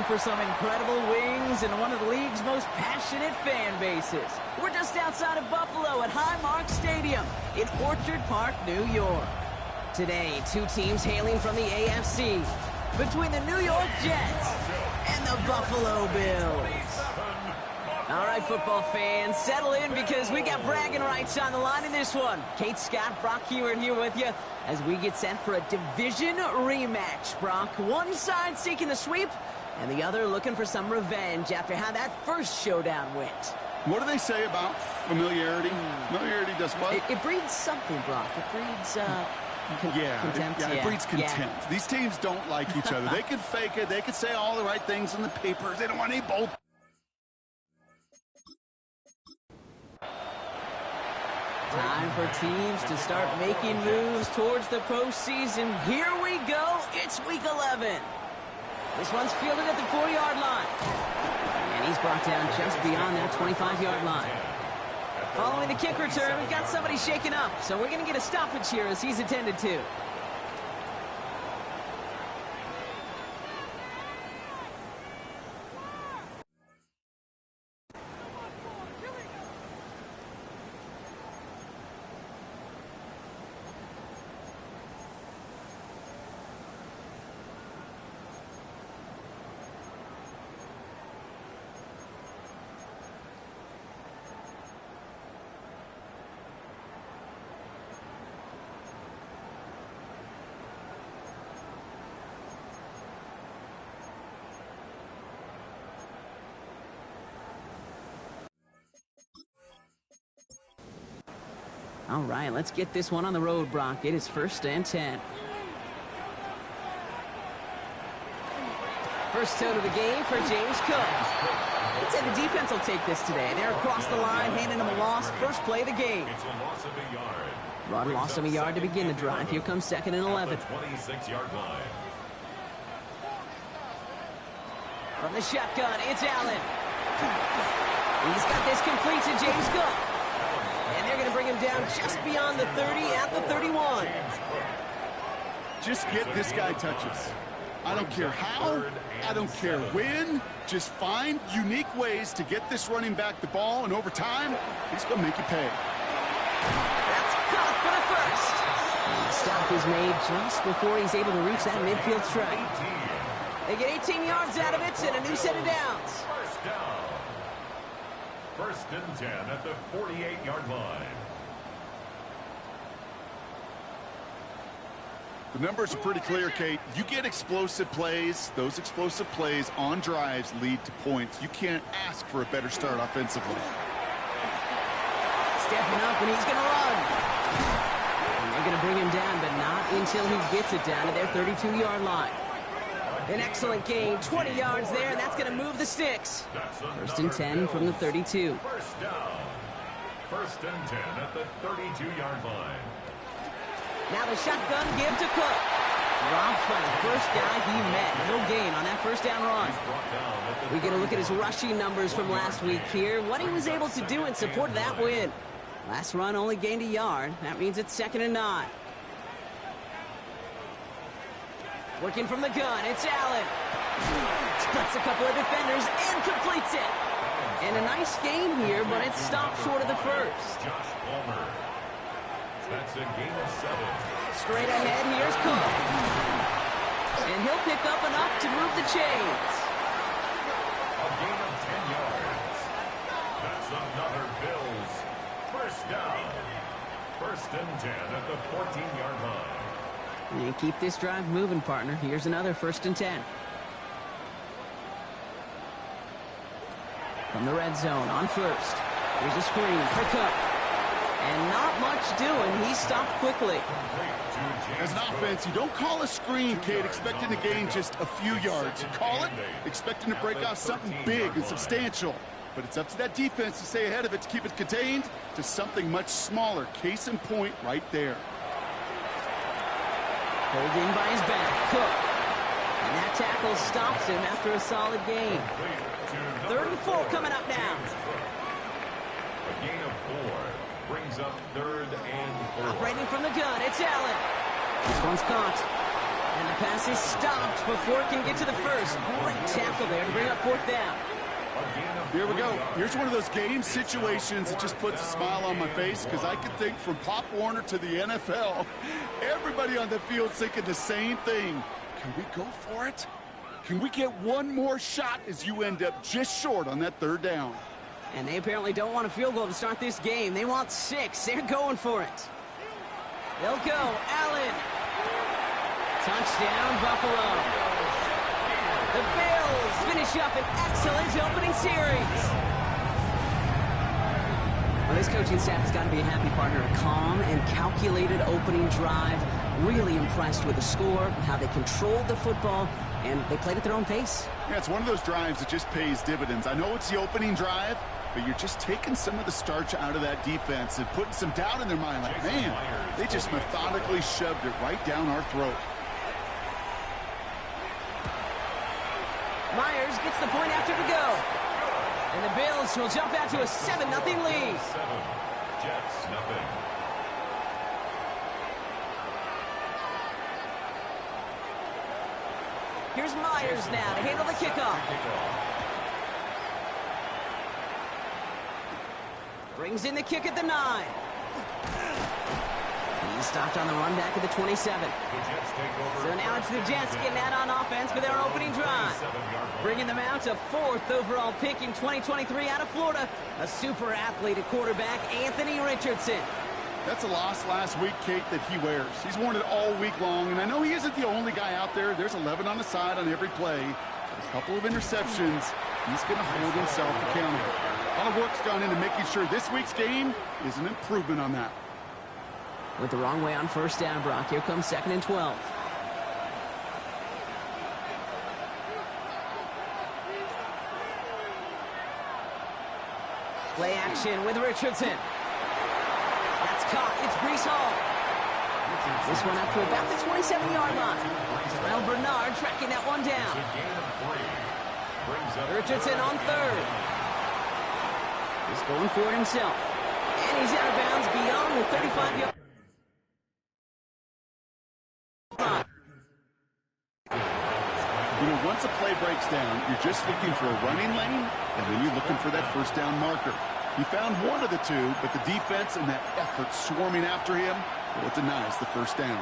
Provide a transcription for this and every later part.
for some incredible wings and one of the league's most passionate fan bases. We're just outside of Buffalo at Highmark Stadium in Orchard Park, New York. Today, two teams hailing from the AFC between the New York Jets and the Buffalo Bills. All right, football fans, settle in because we got bragging rights on the line in this one. Kate, Scott, Brock Hewitt here with you as we get set for a division rematch. Brock, one side seeking the sweep and the other looking for some revenge after how that first showdown went. What do they say about familiarity? Familiarity does what? It breeds something, Brock. It breeds, contempt. It breeds contempt. Yeah. These teams don't like each other. They can fake it. They can say all the right things in the papers. They don't want any bull. Time for teams to start making moves towards the postseason. Here we go. It's week 11. This one's fielded at the 4-yard line. And he's brought down just beyond that 25-yard line. Following the kick return, we've got somebody shaken up. So we're going to get a stoppage here as he's attended to. All right, let's get this one on the road, Brock. It is 1st and 10. First toe to the game for James Cook. Let's say the defense will take this today. They're across the line, handing him a loss. First play of the game. It's a loss of a yard. Rod lost him a yard to begin the drive. Here comes 2nd and 11. 26-yard line. From the shotgun, it's Allen. He's got this complete to James Cook. And they're going to bring him down just beyond the 30 at the 31. Just get this guy touches. I don't care how, I don't care when. Just find unique ways to get this running back the ball, and over time, he's going to make you pay. That's caught for the first. And the stop is made just before he's able to reach that midfield strike. They get 18 yards out of it and a new set of downs. First down. 1st and 10 at the 48-yard line. The numbers are pretty clear, Kate. You get explosive plays. Those explosive plays on drives lead to points. You can't ask for a better start offensively. Stepping up, and he's going to run. And they're going to bring him down, but not until he gets it down to their 32-yard line. An excellent gain, 20 yards there, and that's going to move the sticks. 1st and 10 from the 32. First down. 1st and 10 at the 32-yard line. Now the shotgun give to Cook. Dropped by the first guy he met. No gain on that first down run. We get a look at his rushing numbers from last week here. What he was able to do in support of that win. Last run only gained a yard. That means it's 2nd and 9. Working from the gun, it's Allen. Splits a couple of defenders and completes it. And a nice gain here, but it's stopped short of the first. Josh Palmer. That's a gain of 7. Straight ahead, here's Cook. And he'll pick up enough to move the chains. A gain of 10 yards. That's another Bills. First down. 1st and 10 at the 14-yard line. And keep this drive moving, partner. Here's another 1st and 10. From the red zone on first. Here's a screen for Cook. And not much doing. He stopped quickly. As an offense, you don't call a screen, Kate, expecting to gain just a few yards. You call it expecting to break out something big and substantial. But it's up to that defense to stay ahead of it, to keep it contained to something much smaller. Case in point right there. Pulled in by his back, Cook. And that tackle stops him after a solid gain. 3rd and 4 coming up now. A gain of 4 brings up 3rd and 4. Operating from the gun, it's Allen. This one's caught. And the pass is stopped before it can get to the first. Great tackle there to bring up fourth down. Here we go. Here's one of those game situations that just puts a smile on my face because I can think from Pop Warner to the NFL, everybody on the field thinking the same thing. Can we go for it? Can we get one more shot as you end up just short on that third down? And they apparently don't want a field goal to start this game. They want 6. They're going for it. They'll go. Allen. Touchdown, Buffalo. The Bills finish up an excellent opening series. Well, this coaching staff has got to be a happy partner. A calm and calculated opening drive. Really impressed with the score, how they controlled the football, and they played at their own pace. Yeah, it's one of those drives that just pays dividends. I know it's the opening drive, but you're just taking some of the starch out of that defense and putting some doubt in their mind. Like, man, they just methodically shoved it right down our throat. Myers gets the point after to go. And the Bills will jump out to a 7-0 lead. 7, Jets nothing. Here's Myers now to handle the kickoff. Brings in the kick at the 9. He's stopped on the run back at the 27. So now it's the Jets getting out on offense for their opening drive. Bringing them out to 4th overall pick in 2023 out of Florida. A super athlete at quarterback, Anthony Richardson. That's a loss last week, Kate, that he wears. He's worn it all week long, and I know he isn't the only guy out there. There's 11 on the side on every play. A couple of interceptions. He's going to hold himself accountable. A lot of work's gone into making sure this week's game is an improvement on that. Went the wrong way on first down, Brock. Here comes 2nd and 12. Play action with Richardson. That's caught. It's Breece Hall. This one up to about the 27-yard line. Terrell Bernard tracking that one down. Richardson on 3rd. He's going for it himself. And he's out of bounds beyond the 35-yard line. You know, once a play breaks down, you're just looking for a running lane, and then you're looking for that first down marker. He found one of the two, but the defense and that effort swarming after him, well, it denies the first down.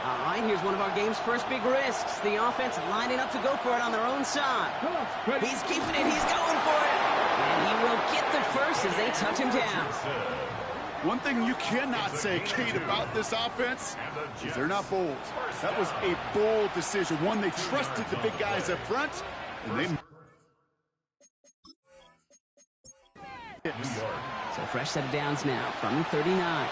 All right, here's one of our game's first big risks. The offense lining up to go for it on their own side. He's keeping it. He's going for it. And he will get the first as they touch him down. One thing you cannot say, Kate, about this offense is they're not bold. That was a bold decision. One, they trusted the big guys up front, and they... So fresh set of downs now from the 39.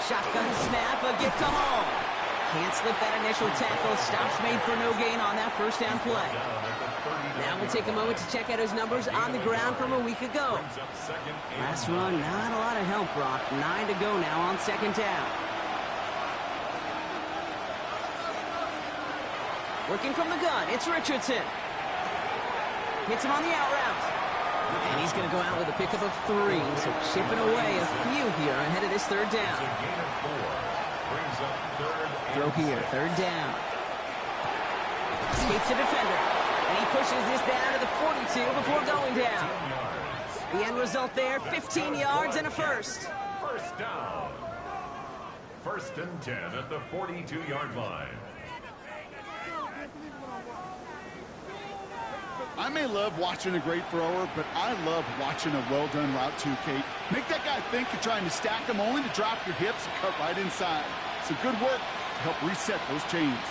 Shotgun snap, a get to Hall. Can't slip that initial tackle. Stops made for no gain on that first down play. Now we'll take a moment to check out his numbers on the ground from a week ago. Last run, not a lot of help, Brock. 9 to go now on 2nd down. Working from the gun, it's Richardson. Hits him on the out route. And he's going to go out with a pickup of 3. So chipping away a few here ahead of this 3rd down. Throw here, 3rd down. Escapes the defender. And he pushes this down to the 42 before going down. The end result there, 15 yards and a first. First down. 1st and 10 at the 42-yard line. I may love watching a great thrower, but I love watching a well-done route too, Kate. Make that guy think you're trying to stack them only to drop your hips and cut right inside. So good work to help reset those chains.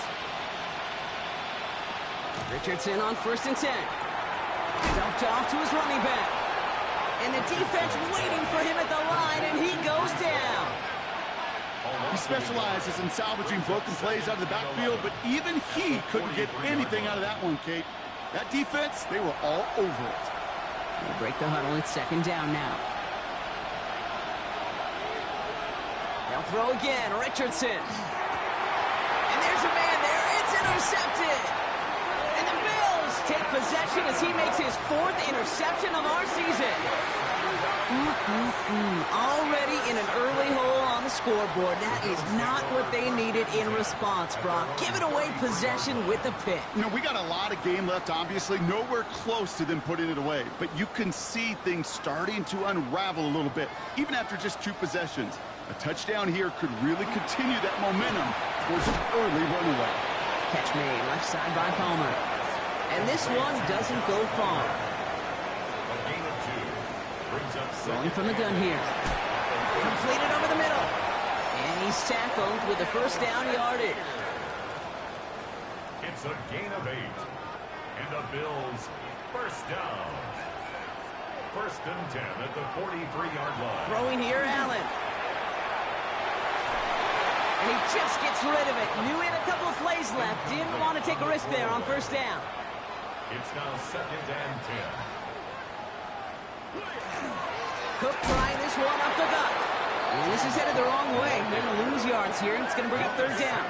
Richardson on 1st and 10. Dumped off to his running back. And the defense waiting for him at the line, and he goes down. He specializes in salvaging broken plays out of the backfield, but even he couldn't get anything out of that one, Kate. That defense, they were all over it. They break the huddle. It's 2nd down now. They'll throw again. Richardson. And there's a man there. It's intercepted. And the Bills take possession as he makes his 4th interception of our season. Already in an early hole on the scoreboard. That is not what they needed in response, Brock. Giving away possession with the pick. You know, we got a lot of game left, obviously. Nowhere close to them putting it away. But you can see things starting to unravel a little bit, even after just 2 possessions. A touchdown here could really continue that momentum towards an early runaway. Catch made left side by Palmer. And this one doesn't go far. Rolling from the gun here. Completed over the middle. And he's tackled with the first down yardage. It's a gain of 8. And the Bills first down. First and 10 at the 43-yard line. Throwing here, Allen. And he just gets rid of it. Knew he had a couple of plays left. Didn't want to take a risk there on first down. It's now second and 10. Cook trying this one up the gut. And this is headed the wrong way. They're going to lose yards here. It's going to bring up third down.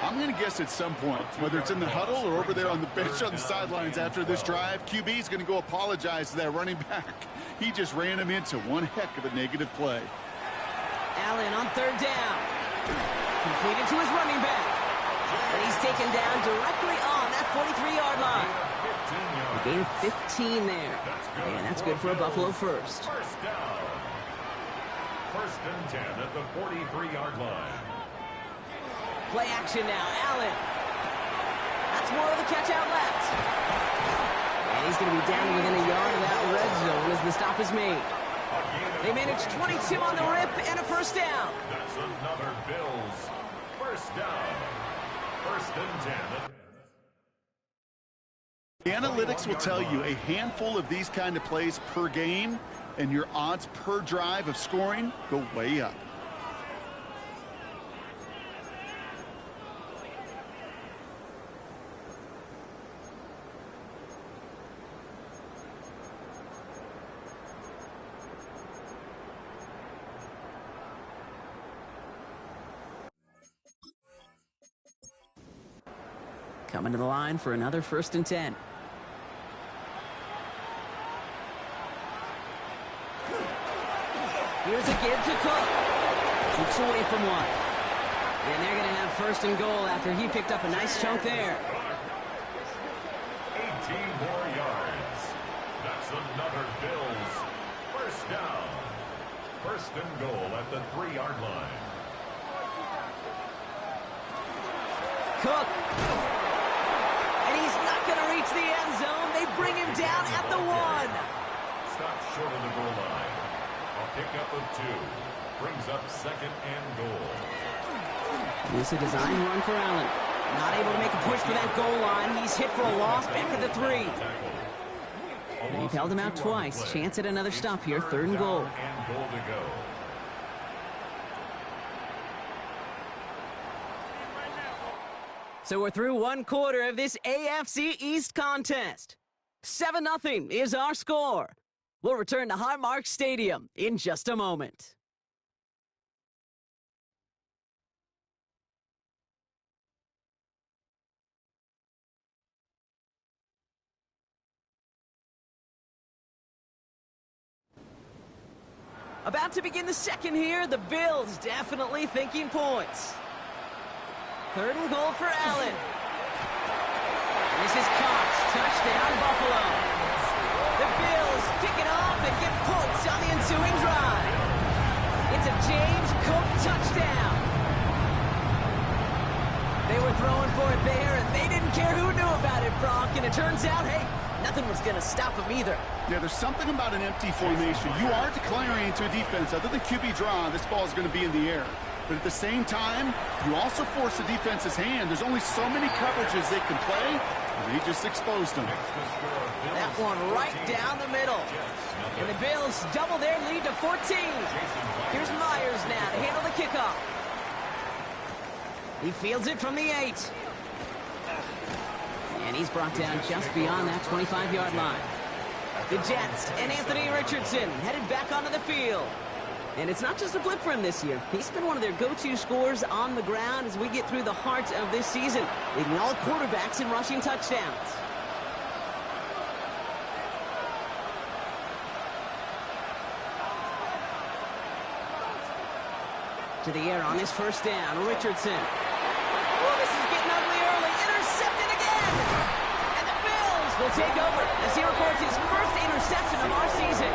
I'm going to guess at some point, whether it's in the huddle or over there on the bench on the sidelines after this drive, QB is going to go apologize to that running back. He just ran him into one heck of a negative play. Allen on third down. Completed to his running back. And he's taken down directly on that 43-yard line. A gain of 15 there. And that's good for a Buffalo first. First down. First and 10 at the 43-yard line. Play action now. Allen. That's more of the catch out left. And he's going to be down within a yard of that red zone as the stop is made. They managed 22 on the rip and a first down. That's another Bills first down. First and 10. The analytics will tell you a handful of these kind of plays per game, and your odds per drive of scoring go way up. Coming to the line for another first and 10. Here's a give to Cook. Keeps away from one. And they're going to have first and goal after he picked up a nice chunk there. 18 more yards. That's another Bills first down. First and goal at the 3-yard line. Cook. And he's not going to reach the end zone. They bring him down at the 1. Stopped short of the goal line. A pickup of 2. Brings up second and goal. This is a design run for Allen. Not able to make a push for that goal line. He's hit for a loss back at the 3. They've held him out twice. Chance at another stop here. Third and goal. And goal to go. So we're through one quarter of this AFC East contest. 7-0 is our score. We'll return to Highmark Stadium in just a moment. About to begin the second here. The Bills definitely thinking points. Third and goal for Allen. And this is Cox. Touchdown, Buffalo. The Bills pick it off and get points on the ensuing drive. It's a James Cook touchdown. They were throwing for it there, and they didn't care who knew about it, Brock. And it turns out, hey, nothing was going to stop them either. Yeah, there's something about an empty formation. You are declaring to a defense, other than QB draw, this ball is going to be in the air. But at the same time, you also force the defense's hand. There's only so many coverages they can play, and they just exposed them. That one right down the middle. And the Bills double their lead to 14. Here's Myers now to handle the kickoff. He fields it from the 8. And he's brought down just beyond that 25-yard line. The Jets and Anthony Richardson headed back onto the field. And it's not just a blip for him this year. He's been one of their go-to scorers on the ground as we get through the heart of this season, leading all quarterbacks in rushing touchdowns. To the air on this first down. Richardson. Oh, this is getting ugly early. Intercepted again. And the Bills will take over as he records his first interception of our season.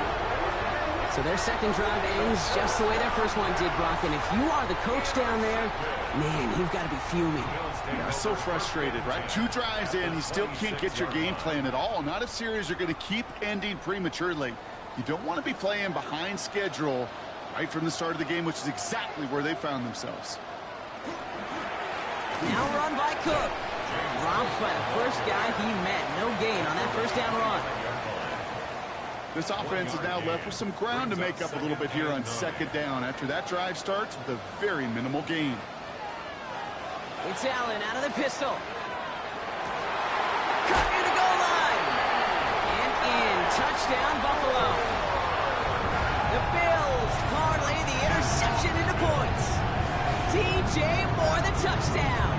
So their second drive ends just the way their first one did, Brock. And if you are the coach down there, man, you've got to be fuming. Yeah, so frustrated, right? 2 drives in, you still can't get your game plan at all. Not if series are going to keep ending prematurely. You don't want to be playing behind schedule right from the start of the game, which is exactly where they found themselves. Now run by Cook. Dropped by the first guy he met. No gain on that first down run. This offense is now left with some ground to make up a little bit here on second down after that drive starts with a very minimal gain. It's Allen out of the pistol. Cut near the goal line. And in. Touchdown, Buffalo. The Bills parlay the interception into points. DJ Moore, the touchdown.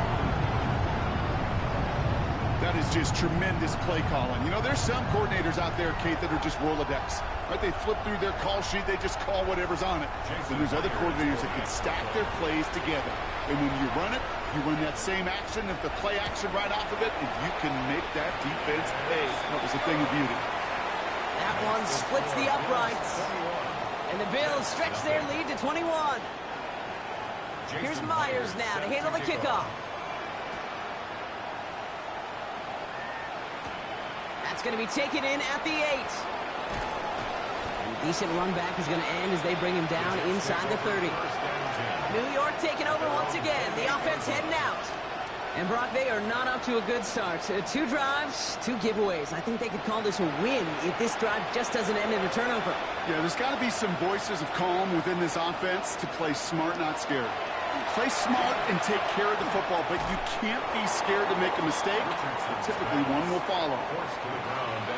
That is just tremendous play calling. You know, there's some coordinators out there, Kate, that are just Rolodex. Right? They flip through their call sheet. They just call whatever's on it. And there's other coordinators that can stack their plays together. And when you run it, you run that same action, if the play action right off of it, and you can make that defense pay. That was a thing of beauty. That one splits the uprights. And the Bills stretch their lead to 21. Here's Myers now to handle the kickoff. That's going to be taken in at the 8. And a decent run back is going to end as they bring him down inside the 30. New York taking over once again. The offense heading out. And Brock, they are not up to a good start. 2 drives, 2 giveaways. I think they could call this a win if this drive just doesn't end in a turnover. Yeah, there's got to be some voices of calm within this offense to play smart, not scared. Play smart and take care of the football, but you can't be scared to make a mistake. Typically, one will follow.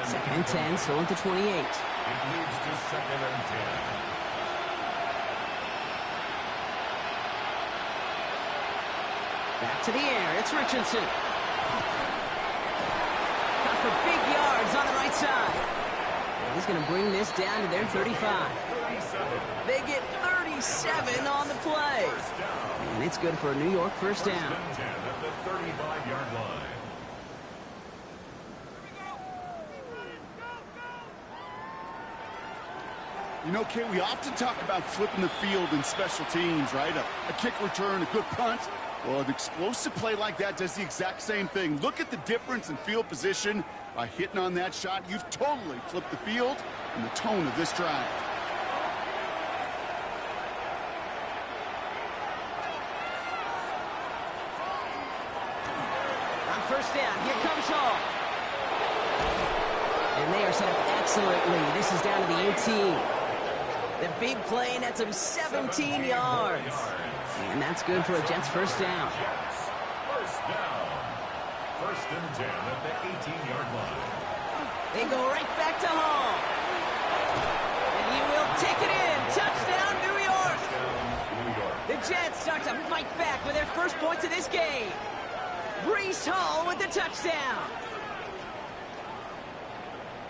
Second and 10, still at the 28. It moves to second and 10. Back to the air. It's Richardson. Got for big yards on the right side. And he's going to bring this down to their 35. They get 37 on the play. And it's good for a New York first down. At the 35-yard line. You know, Kate, we often talk about flipping the field in special teams, right? A kick return, a good punt. Well, an explosive play like that does the exact same thing. Look at the difference in field position by hitting on that shot. You've totally flipped the field and the tone of this drive. On first down, here comes Hall. And they are set up excellently. This is down to the 18. The big play nets him 17 yards. And that's good for a Jets first down. Jets, first down. First and 10 at the 18-yard line. They go right back to Hall. And he will take it in. Touchdown, New York. The Jets start to fight back with their first points of this game. Breece Hall with the touchdown.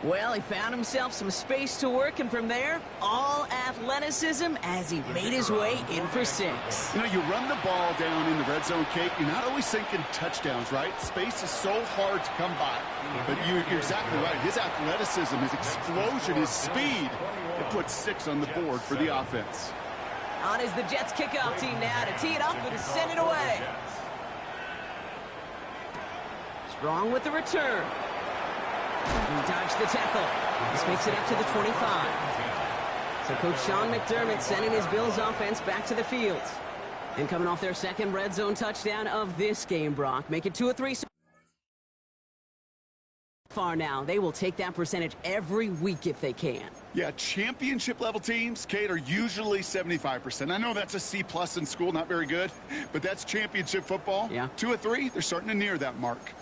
Well, he found himself some space to work, and from there, all athleticism as he made his way in for 6. You know, you run the ball down in the red zone, Kate, you're not always thinking touchdowns, right? Space is so hard to come by. But you're exactly right. His athleticism, his explosion, his speed, it puts 6 on the board for the offense. On is the Jets kickoff team now to tee it up and send it away. Strong with the return. He dodged the tackle. This makes it up to the 25. So Coach Sean McDermott sending his Bills offense back to the field. And coming off their second red zone touchdown of this game, Brock. Make it 2 or 3 so far now. They will take that percentage every week if they can. Yeah, championship-level teams, Kate, are usually 75%. I know that's a C+ in school, not very good, but that's championship football. Yeah. 2 or 3, they're starting to near that mark.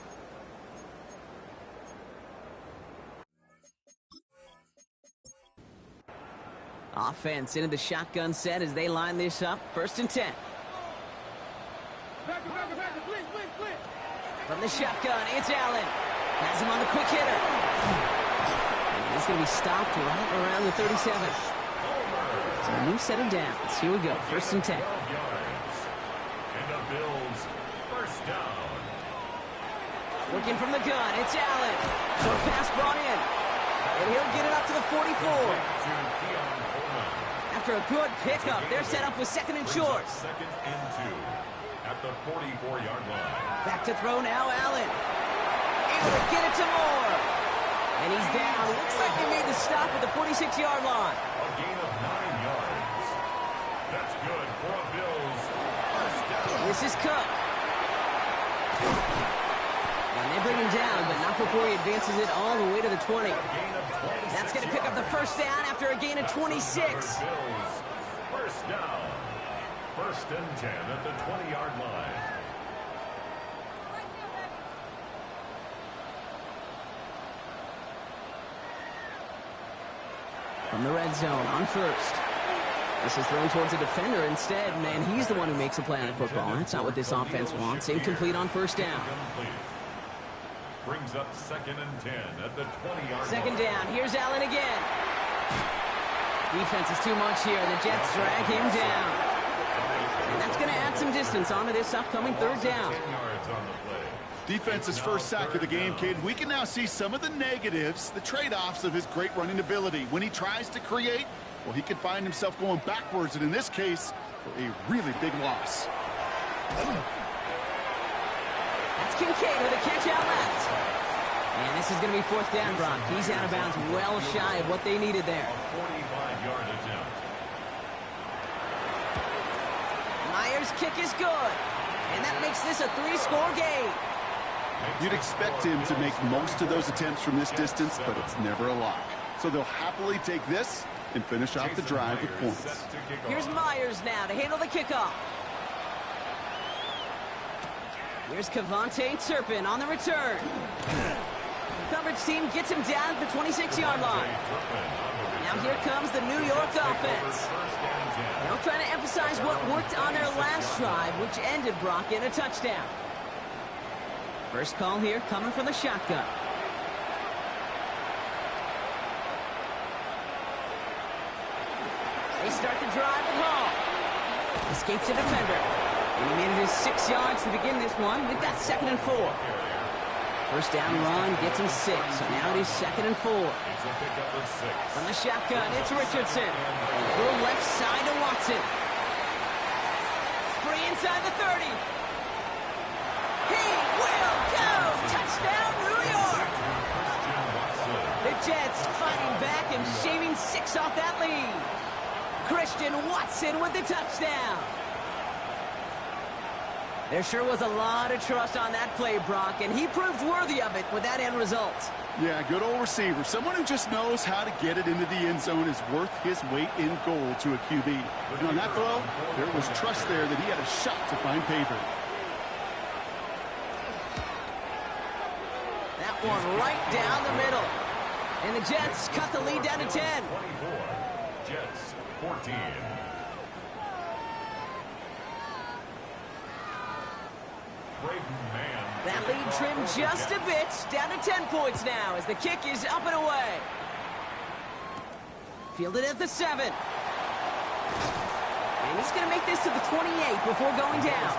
Offense into the shotgun set as they line this up. First and 10. From the shotgun, it's Allen. Has him on the quick hitter. And he's going to be stopped right around the 37. So So a new set of downs. Here we go. 1st and 10. 12 yards. And the Bills first down. Working from the gun. It's Allen. Short pass brought in. And he'll get it up to the 44. After a good pickup, they're set up with 2nd and short. 2nd and 2 at the 44-yard line. Back to throw now, Allen. Able to get it to Moore. And he's down. Looks like they made the stop at the 46-yard line. A gain of 9 yards. That's good for a Bills first down. This is Cook. And they bring him down, but not before he advances it all the way to the 20. That's going to pick up the first down after a gain of 26. Bills first down. 1st and 10 at the 20-yard line. From the red zone on 1st. This is thrown towards a defender instead, man. He's the one who makes a play on the football. That's not what this offense wants. Incomplete on 1st down. Brings up 2nd and 10 at the 20-yard line. 2nd down. Here's Allen again. Defense is too much here. The Jets drag him down. And that's going to add some distance onto this upcoming 3rd down. 10 yards on the play. Defense's first sack of the game, Cade. We can now see some of the negatives, the trade-offs of his great running ability. When he tries to create, well, he can find himself going backwards, and in this case, for a really big loss. That's Kincaid with a catch out left. And this is going to be 4th down, Brock. He's out of bounds, well shy of what they needed there. A 45-yard attempt. Myers' kick is good. And that makes this a 3-score game. You'd expect him to make most of those attempts from this distance, but it's never a lock. So they'll happily take this and finish off the drive with points. Here's Myers now to handle the kickoff. Here's Cavante Turpin on the return. The coverage team gets him down at the 26-yard line. Now here comes the New York offense. They'll try to emphasize what worked on their last drive, which ended Brock in a touchdown. First call here coming from the shotgun. They start the drive at Hall. Escapes a defender. And he made it his 6 yards to begin this one. We've got 2nd and 4. First down run gets him 6. So now it is 2nd and 4. From the shotgun, it's Richardson. Through left side to Watson. Free inside the 30. He will go! Touchdown, New York! The Jets fighting back and shaving 6 off that lead. Christian Watson with the touchdown. There sure was a lot of trust on that play, Brock, and he proved worthy of it with that end result. Yeah, good old receiver. Someone who just knows how to get it into the end zone is worth his weight in gold to a QB. And on that throw, there was trust there that he had a shot to find pavement. That one right down the middle. And the Jets cut the lead down to 10. 24. Jets 14. That lead trimmed just a bit, down to 10 points now as the kick is up and away. Fielded at the 7. And he's going to make this to the 28 before going down.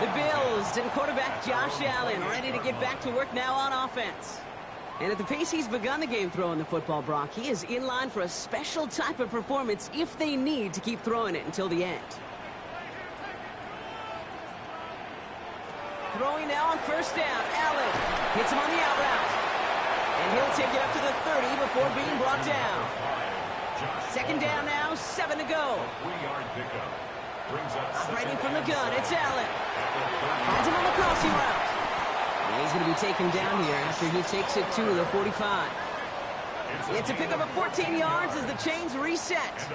The Bills and quarterback Josh Allen ready to get back to work now on offense. And at the pace he's begun the game throwing the football, Brock, he is in line for a special type of performance if they need to keep throwing it until the end. Throwing now on first down. Allen hits him on the out route. And he'll take it up to the 30 before being brought down. Second down now, 7 to go. Operating from the gun, it's Allen. Finds him on the crossing route. And he's going to be taken down here after he takes it to the 45. It's a pickup of 14 yards as the chains reset.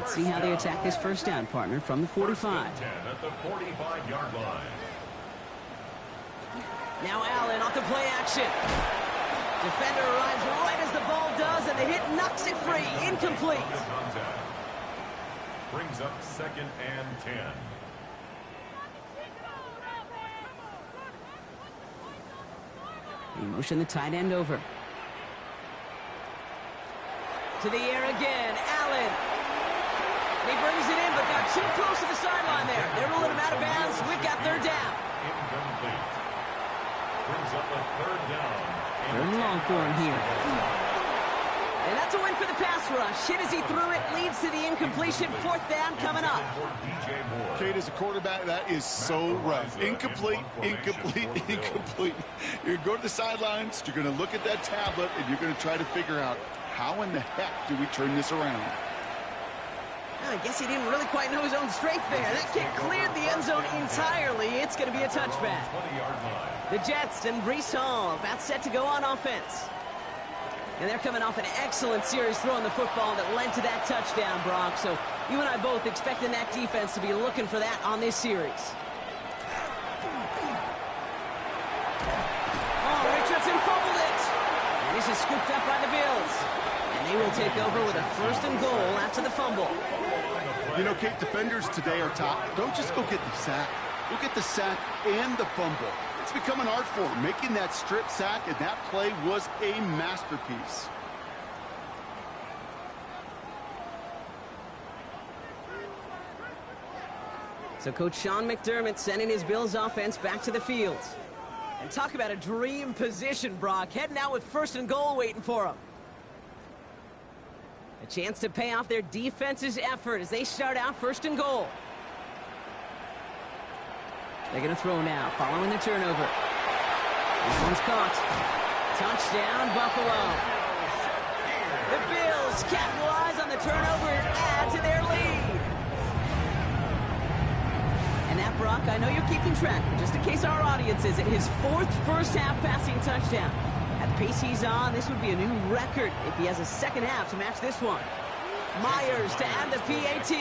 Let's see how they attack this first down, partner, from the 45. At the 45-yard line. Now Allen off the play action. Defender arrives right as the ball does, and the hit knocks it free. Incomplete. Brings up 2nd and 10. He motioned the tight end over. To the air again. Allen too close to the sideline there. They're rolling him out of bounds. We've got third down. Incomplete. Brings up a third down. Third and long for him here. And that's a win for the pass rush. Hit as he threw it, leads to the incompletion. Fourth down coming up. Kate, as a quarterback, that is so rough. Incomplete, incomplete, incomplete. You're going to go to the sidelines, you're going to look at that tablet, and you're going to try to figure out how in the heck do we turn this around. I guess he didn't really quite know his own strength there. That kick cleared the end zone entirely. It's going to be a touchback. The Jets and Breece Hall about set to go on offense. And they're coming off an excellent series throwing the football that led to that touchdown, Brock. So you and I both expecting that defense to be looking for that on this series. Oh, Richardson fumbled it. And this is scooped up by the Bills. And they will take over with a first and goal after the fumble. You know, Kate, defenders today are top. Don't just go get the sack. Go get the sack and the fumble. It's become an art form, making that strip sack, and that play was a masterpiece. So Coach Sean McDermott sending his Bills offense back to the field. And talk about a dream position, Brock. Heading out with first and goal waiting for him. A chance to pay off their defense's effort as they start out first and goal. They're going to throw now, following the turnover. This one's caught. Touchdown, Buffalo. The Bills capitalize on the turnover and add to their lead. And that, Brock, I know you're keeping track, but just in case our audience isn't, his fourth first-half passing touchdown. At the pace he's on, this would be a new record if he has a second half to match this one. Myers to add the PAT.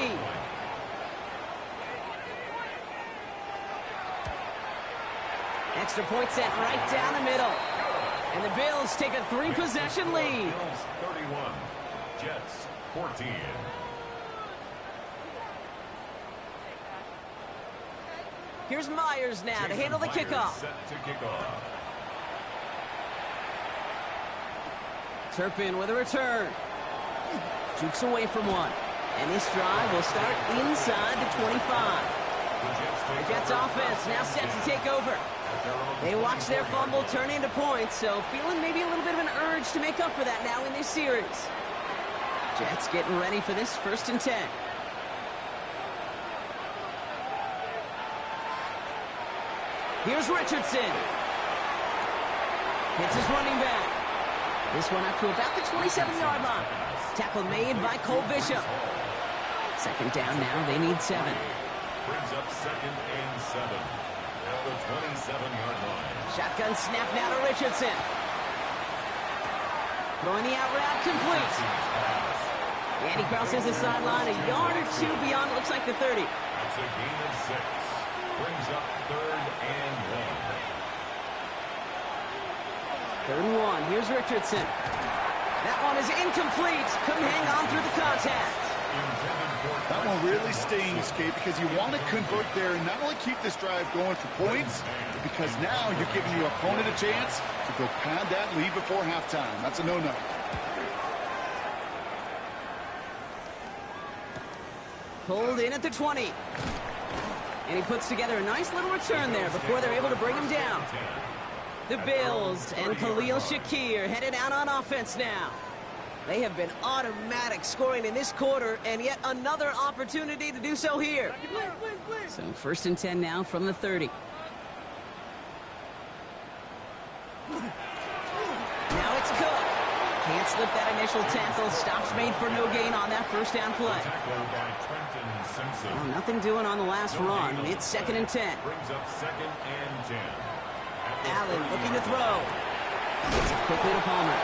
Extra point set right down the middle. And the Bills take a three-possession lead. Bills 31, Jets 14. Here's Myers now to handle the kickoff. Set to kick off. Turpin with a return. Jukes away from one. And this drive will start inside the 25. The Jets offense now set to take over. They watch their fumble turn into points, so feeling maybe a little bit of an urge to make up for that now in this series. Jets getting ready for this first and 10. Here's Richardson. Hits his running back. This one up to about the 27-yard line. Tackle made by Cole Bishop. Second down now. They need 7. Brings up second and 7 at the 27-yard line. Shotgun snap now to Richardson. Throwing the out route complete. Andy crosses the sideline a yard or two beyond, looks like the 30. That's a gain of 6. Brings up third and 1. Third and 1. Here's Richardson. That one is incomplete. Couldn't hang on through the contact. That one really stings, Kate, because you want to convert there and not only keep this drive going for points, but because now you're giving your opponent a chance to go pad that lead before halftime. That's a no-no. Pulled in at the 20. And he puts together a nice little return there before they're able to bring him down. The Bills and Khalil Shakir headed out on offense now. They have been automatic scoring in this quarter, and yet another opportunity to do so here. So first and 10 now from the 30. Now it's Cook. Can't slip that initial tackle. Stops made for no gain on that first down play. Well, nothing doing on the last run. It's second and 10. Brings up second and 10. Allen looking to throw. Gets it quickly to Palmer.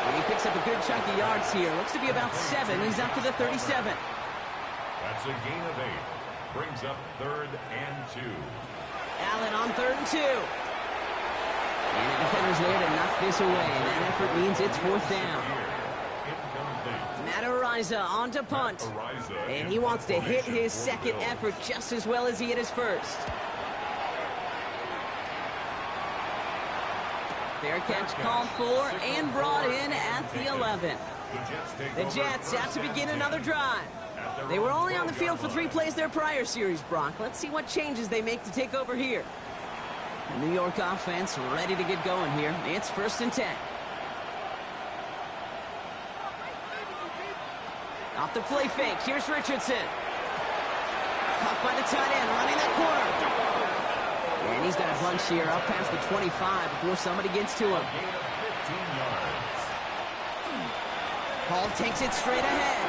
And he picks up a good chunk of yards here. Looks to be about 7. He's up to the 37. That's a gain of 8. Brings up third and 2. Allen on third and 2. And the defender's there to knock this away. And that effort means it's fourth down. Matt Ariza on to punt. And he wants to hit his second effort just as well as he hit his first. Fair catch called for and brought in at the 11. The Jets out to begin another drive. At They were only on the field for 3 plays their prior series, Brock. Let's see what changes they make to take over here. The New York offense ready to get going here. It's 1st and 10. Off the play fake, here's Richardson. Caught by the tight end, running that corner. And he's got a bunch here up past the 25 before somebody gets to him. Hall takes it straight ahead.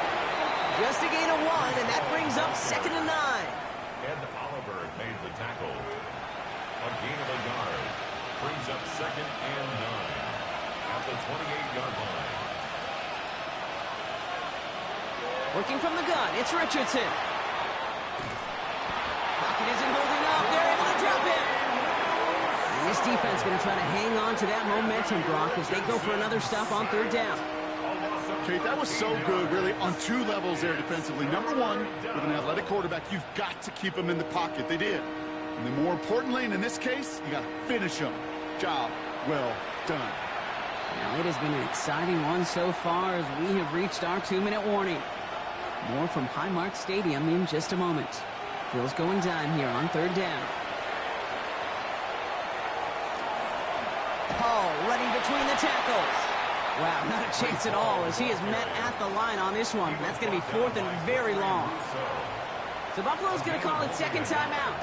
Just a gain of 1, and that brings up 2nd and 9. Ed Oliver made the tackle. A gain of a yard brings up 2nd and 9 at the 28-yard line. Working from the gun, it's Richardson. Pocket isn't holding up. They're able to drop it. And this defense going to try to hang on to that momentum, Brock, as they go for another stop on 3rd down. Kate, that was so good, really, on 2 levels there defensively. Number 1, with an athletic quarterback, you've got to keep him in the pocket. They did. And then more importantly, and in this case, you got to finish him. Job well done. Now, it has been an exciting one so far as we have reached our 2-minute warning. More from Highmark Stadium in just a moment. Bills going down here on 3rd down. Hall running between the tackles. Wow, not a chance at all as he is met at the line on this one. That's going to be 4th and very long. So Buffalo's going to call it 2nd timeout.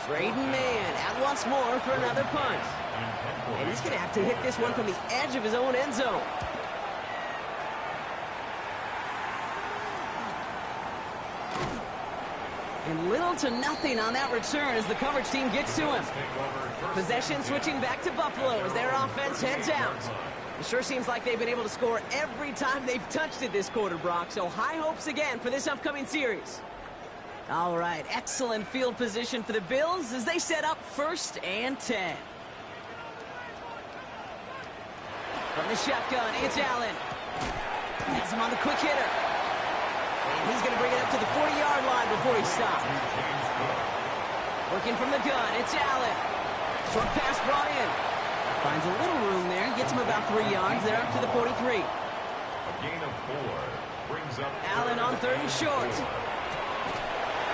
Braden Mann out once more for another punt. And he's going to have to hit this one from the edge of his own end zone. And little to nothing on that return as the coverage team gets to him. Possession switching back to Buffalo as their offense heads out. It sure seems like they've been able to score every time they've touched it this quarter, Brock. So high hopes again for this upcoming series. All right, excellent field position for the Bills as they set up 1st and 10. From the shotgun, it's Allen. Has him on the quick hitter. And he's going to bring it up to the 40-yard line before he stops. Working from the gun, it's Allen. Short pass brought in. Finds a little room there, gets him about 3 yards. They're up to the 43. A gain of 4 brings up Allen on 3rd and short.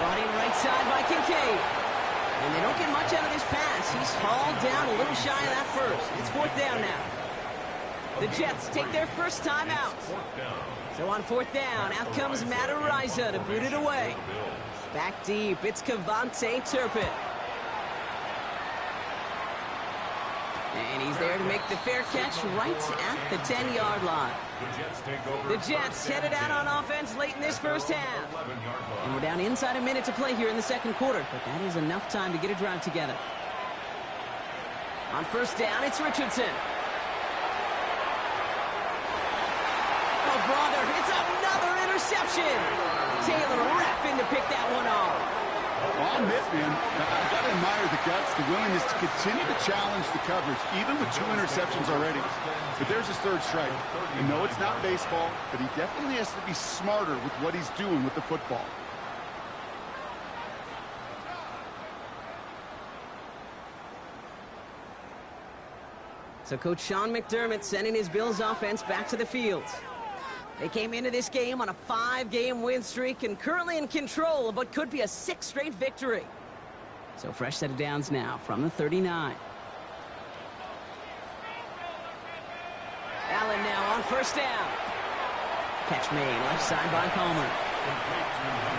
Brought in right side by Kincaid. And they don't get much out of this pass. He's hauled down a little shy of that first. It's 4th down now. The Jets take their first time out. So on 4th down, out comes Matt Ariza to boot it away. Back deep, it's Kavontae Turpin. And he's there to make the fair catch right at the 10-yard line. The Jets headed out on offense late in this first half. And we're down inside a minute to play here in the 2nd quarter, but that is enough time to get a drive together. On 1st down, it's Richardson. Oh, brother, it's another interception. Taylor rapping to pick that one off. Well, I'll admit, man, I've got to admire the guts, the willingness to continue to challenge the coverage, even with 2 interceptions already. But there's his 3rd strike. I know it's not baseball, but he definitely has to be smarter with what he's doing with the football. So Coach Sean McDermott sending his Bills offense back to the field. They came into this game on a 5-game win streak and currently in control of what could be a 6th straight victory. So fresh set of downs now from the 39. Allen now on 1st down. Catch made left side by Palmer.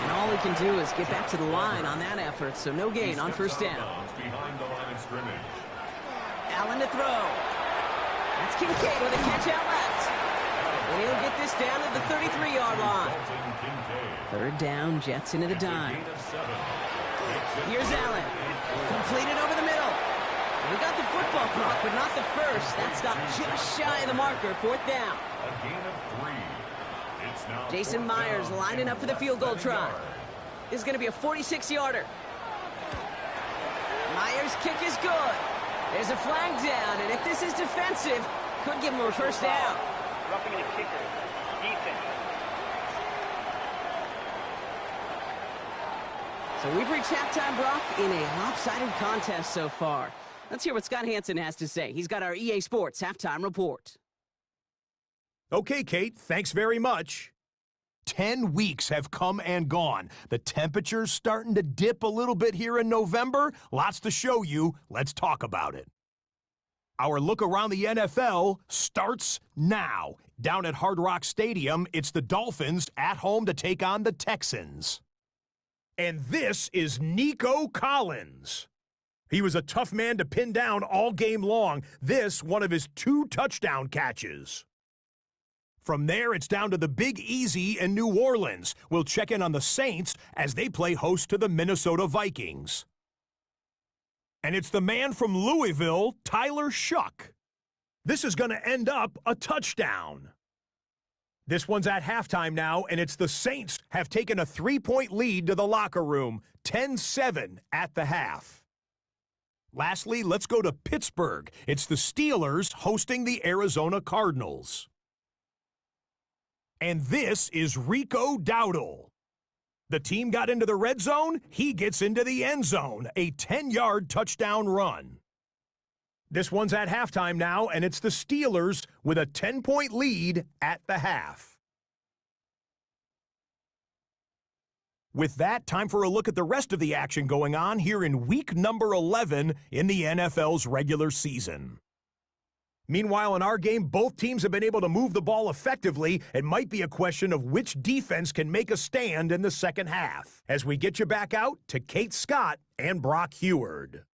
And all he can do is get back to the line on that effort, so no gain on 1st down. behind the line of scrimmage. Allen to throw. That's Kincaid with a catch out left. And he'll get this down to the 33-yard line. 3rd down, Jets into the dime. Here's Allen. Completed over the middle. We got the football clock, but not the first. That stopped just shy of the marker. 4th down. A gain of 3. It's now Jason Myers lining up for the field goal try. This is going to be a 46-yarder. Myers' kick is good. There's a flag down, and if this is defensive, could give him a 1st down. Roughing a kicker. Defense. So we've reached halftime, Brock, in a lopsided contest so far. Let's hear what Scott Hansen has to say. He's got our EA Sports halftime report. Okay, Kate, thanks very much. 10 weeks have come and gone. The temperature's starting to dip a little bit here in November. Lots to show you. Let's talk about it. Our look around the NFL starts now. Down at Hard Rock Stadium, it's the Dolphins at home to take on the Texans. And this is Nico Collins. He was a tough man to pin down all game long. This, one of his 2 touchdown catches. From there, it's down to the Big Easy in New Orleans. We'll check in on the Saints as they play host to the Minnesota Vikings. And it's the man from Louisville, Tyler Shuck. This is going to end up a touchdown. This one's at halftime now, and it's the Saints have taken a 3-point lead to the locker room, 10-7 at the half. Lastly, let's go to Pittsburgh. It's the Steelers hosting the Arizona Cardinals. And this is Rico Dowdle. The team got into the red zone, he gets into the end zone, a 10-yard touchdown run. This one's at halftime now, and it's the Steelers with a 10-point lead at the half. With that, time for a look at the rest of the action going on here in week number 11 in the NFL's regular season. Meanwhile, in our game, both teams have been able to move the ball effectively. It might be a question of which defense can make a stand in the second half. As we get you back out to Kate Scott and Brock Heward.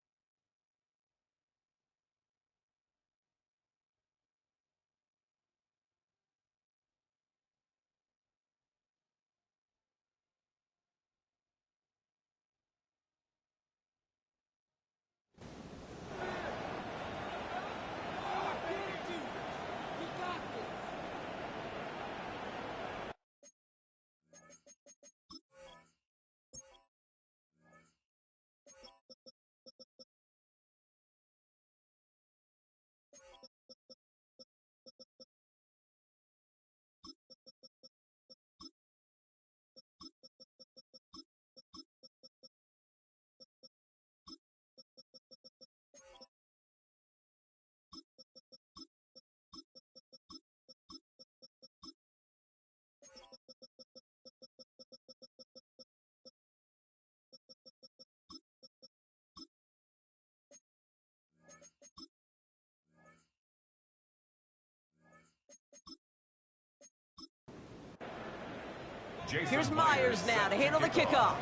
Here's Myers now to handle the kickoff.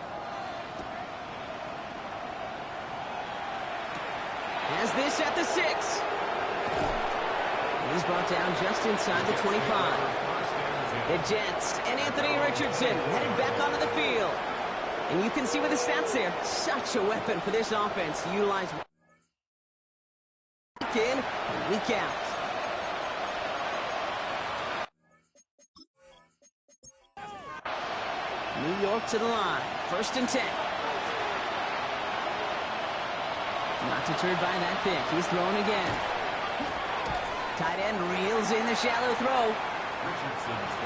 Has this at the 6. And he's brought down just inside the 25. The Jets and Anthony Richardson headed back onto the field. And you can see with the stats there, such a weapon for this offense to utilize week in and week out. New York to the line. 1st and 10. Not deterred by that pick. He's throwing again. Tight end reels in the shallow throw.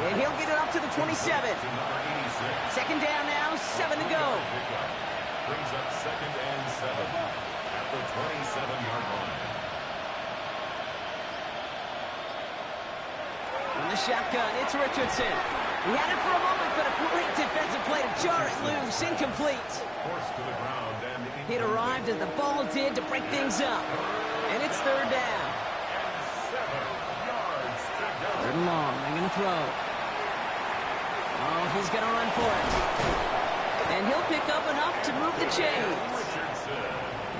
And he'll get it up to the 27. 2nd down now, 7 to go. Brings up 2nd and 7 at the 27-yard line. In the shotgun, it's Richardson. He had it for a moment, but a great defensive play to jar it loose. Incomplete. Forced to the ground and it arrived as the ball did to break things up. And it's 3rd down. And 7 yards to go. 3rd and long. They're going to throw. Oh, he's going to run for it. And he'll pick up enough to move the chains.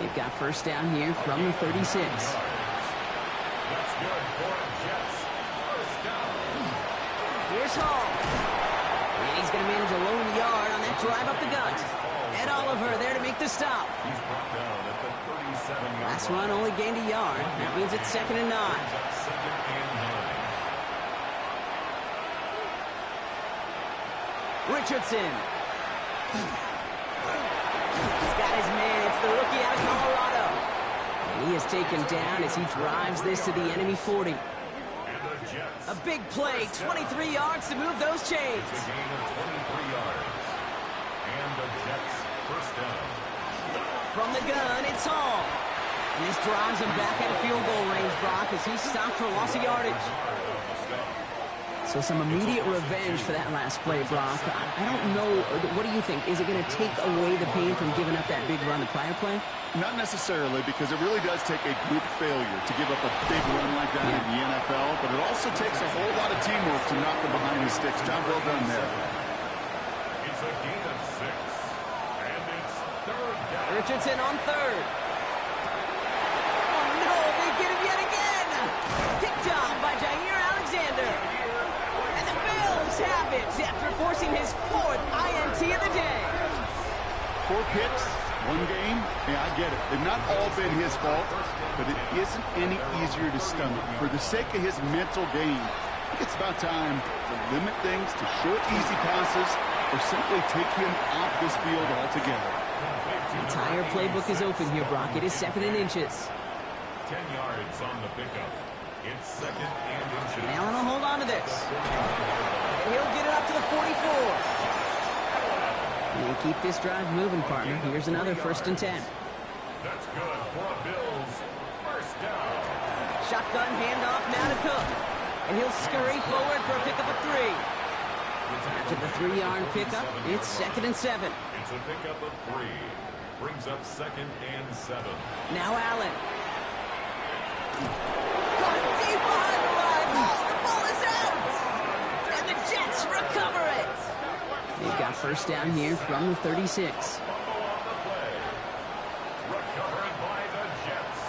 They've got 1st down here from the 36. That's good for Jets. 1st down. Here's Hall. And he's going to manage a lone yard on that drive up the gut. Ed Oliver there to make the stop. He's brought down at the 37-yard Last run only gained a yard. That means it's 2nd and 9. 2nd and 9. Richardson. He's got his man. It's the rookie out of Colorado. And he is taken down as he drives this to the enemy 40. A big play, 23 yards to move those chains. It's a gain of 23 yards. And the Jets 1st down. From the gun, it's Hall. And this drives him back at a field goal range, Brock, as he stopped for loss of yardage. So some immediate revenge for that last play, Brock. I don't know. What do you think? Is it going to take away the pain from giving up that big run the prior play? Not necessarily, because it really does take a group failure to give up a big run like that in the NFL, but it also takes a whole lot of teamwork to knock them behind the sticks. Job well done there. It's a gain of 6, and it's third down. Richardson on third. Oh, no, they get him yet again. Picked off by Jair Alexander. And the Bills have it after forcing his 4th INT of the day. 4 picks, 1 game. Yeah, I get it. They've not all been his fault, but it isn't any easier to stomach. For the sake of his mental game, I think it's about time to limit things to short, easy passes or simply take him off this field altogether. The entire playbook is open here, Brock. It is 2nd and inches. 10 yards on the pickup. It's 2nd and inches. And Allen will hold on to this. And he'll get it up to the 44. And keep this drive moving, partner. Here's another 1st and 10. That's good for a Bills first down. Shotgun handoff now to Cook. And he'll scurry forward for a pickup of 3. After the 3-yard pickup, it's 2nd and 7. It's a pickup of 3. Brings up 2nd and 7. Now Allen. Caught it deep behind the line. Oh, the ball is out. And the Jets recover it. They've got 1st down here from the 36. Fumble on the play. Recovered by the Jets.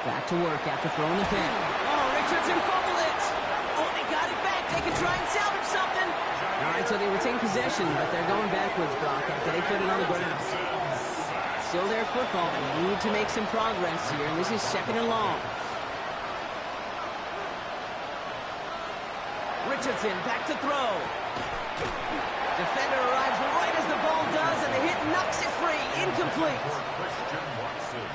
Back to work after throwing the pick. Oh, Richardson fumbled it. Oh, they got it back. They can try and salvage something. All right, so they retain possession, but they're going backwards, Brock, after they put it on the ground. Still their football. They need to make some progress here, and this is 2nd and long. Richardson back to throw. Defender arrives right as the ball does, and the hit knocks it free. Incomplete. Christian Watson.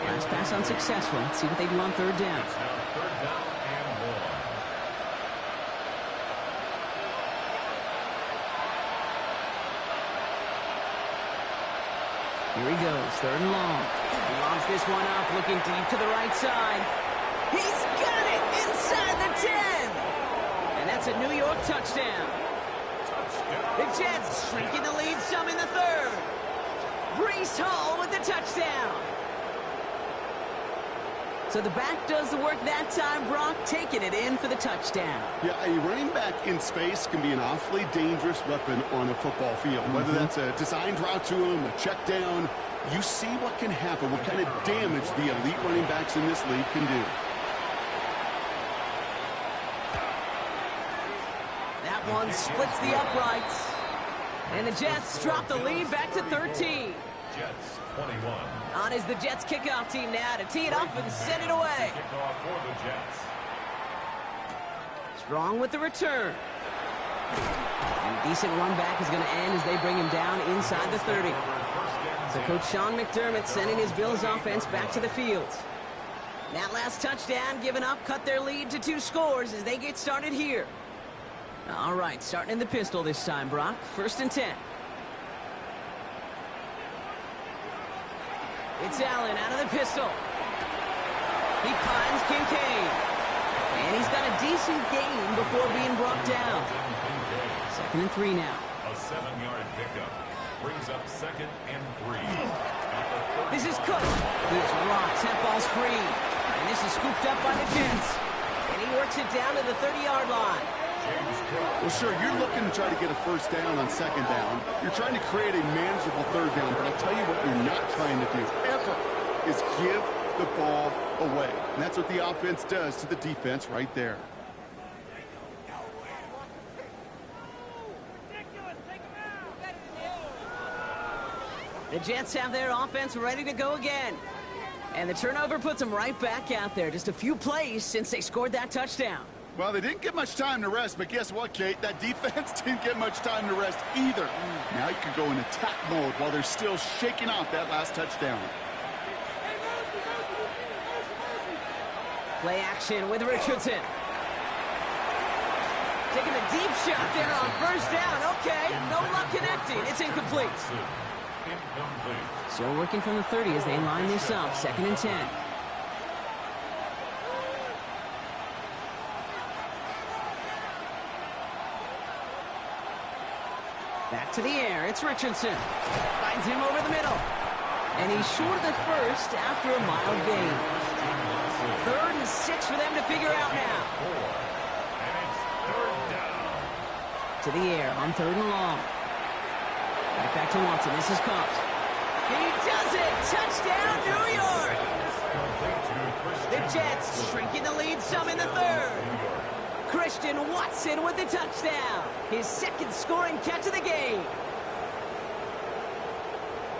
Last pass unsuccessful. Let's see what they do on 3rd down. It's now 3rd down and 1. Here he goes, 3rd and long. He launches this one up, looking deep to the right side. He's got it inside the 10. And that's a New York touchdown. The Jets shrinking the lead some in the 3rd. Breece Hall with the touchdown. So the back does the work that time, Brock, taking it in for the touchdown. Yeah, a running back in space can be an awfully dangerous weapon on a football field. Whether that's a designed route to him, a check down, you see what can happen, what kind of damage the elite running backs in this league can do. That one splits the uprights. And the Jets drop the lead back to 13. Jets 21. On is the Jets kickoff team now to tee it up and send it away. Kickoff for the Jets. Strong with the return. And a decent run back is going to end as they bring him down inside the 30. So Coach Sean McDermott sending his Bills offense back to the field. That last touchdown given up cut their lead to 2 scores as they get started here. All right, starting in the pistol this time, Brock. 1st and 10. It's Allen out of the pistol. He finds Kincaid. And he's got a decent gain before being brought down. 2nd and 3 now. A 7-yard pickup. Brings up 2nd and 3. This is Cook. He's rocked. That ball's free. And this is scooped up by the Jets. And he works it down to the 30-yard line. Well, sure, you're looking to try to get a 1st down on 2nd down. You're trying to create a manageable 3rd down, but I'll tell you what you're not trying to do, ever, is give the ball away. And that's what the offense does to the defense right there. The Jets have their offense ready to go again. And the turnover puts them right back out there. Just a few plays since they scored that touchdown. Well, they didn't get much time to rest, but guess what, Kate? That defense didn't get much time to rest either. Now you can go in attack mode while they're still shaking off that last touchdown. Play action with Richardson. Taking a deep shot there on 1st down. Okay, no luck connecting. It's incomplete. Still working from the 30 as they line this up. 2nd and 10. Back to the air. It's Richardson. Finds him over the middle. And he's short of the first after a mild gain. 3rd and 6 for them to figure out now. To the air on 3rd and long. Right back to Watson. This is Cobbs. He does it! Touchdown, New York! The Jets shrinking the lead some in the 3rd. Christian Watson with the touchdown. His 2nd scoring catch of the game.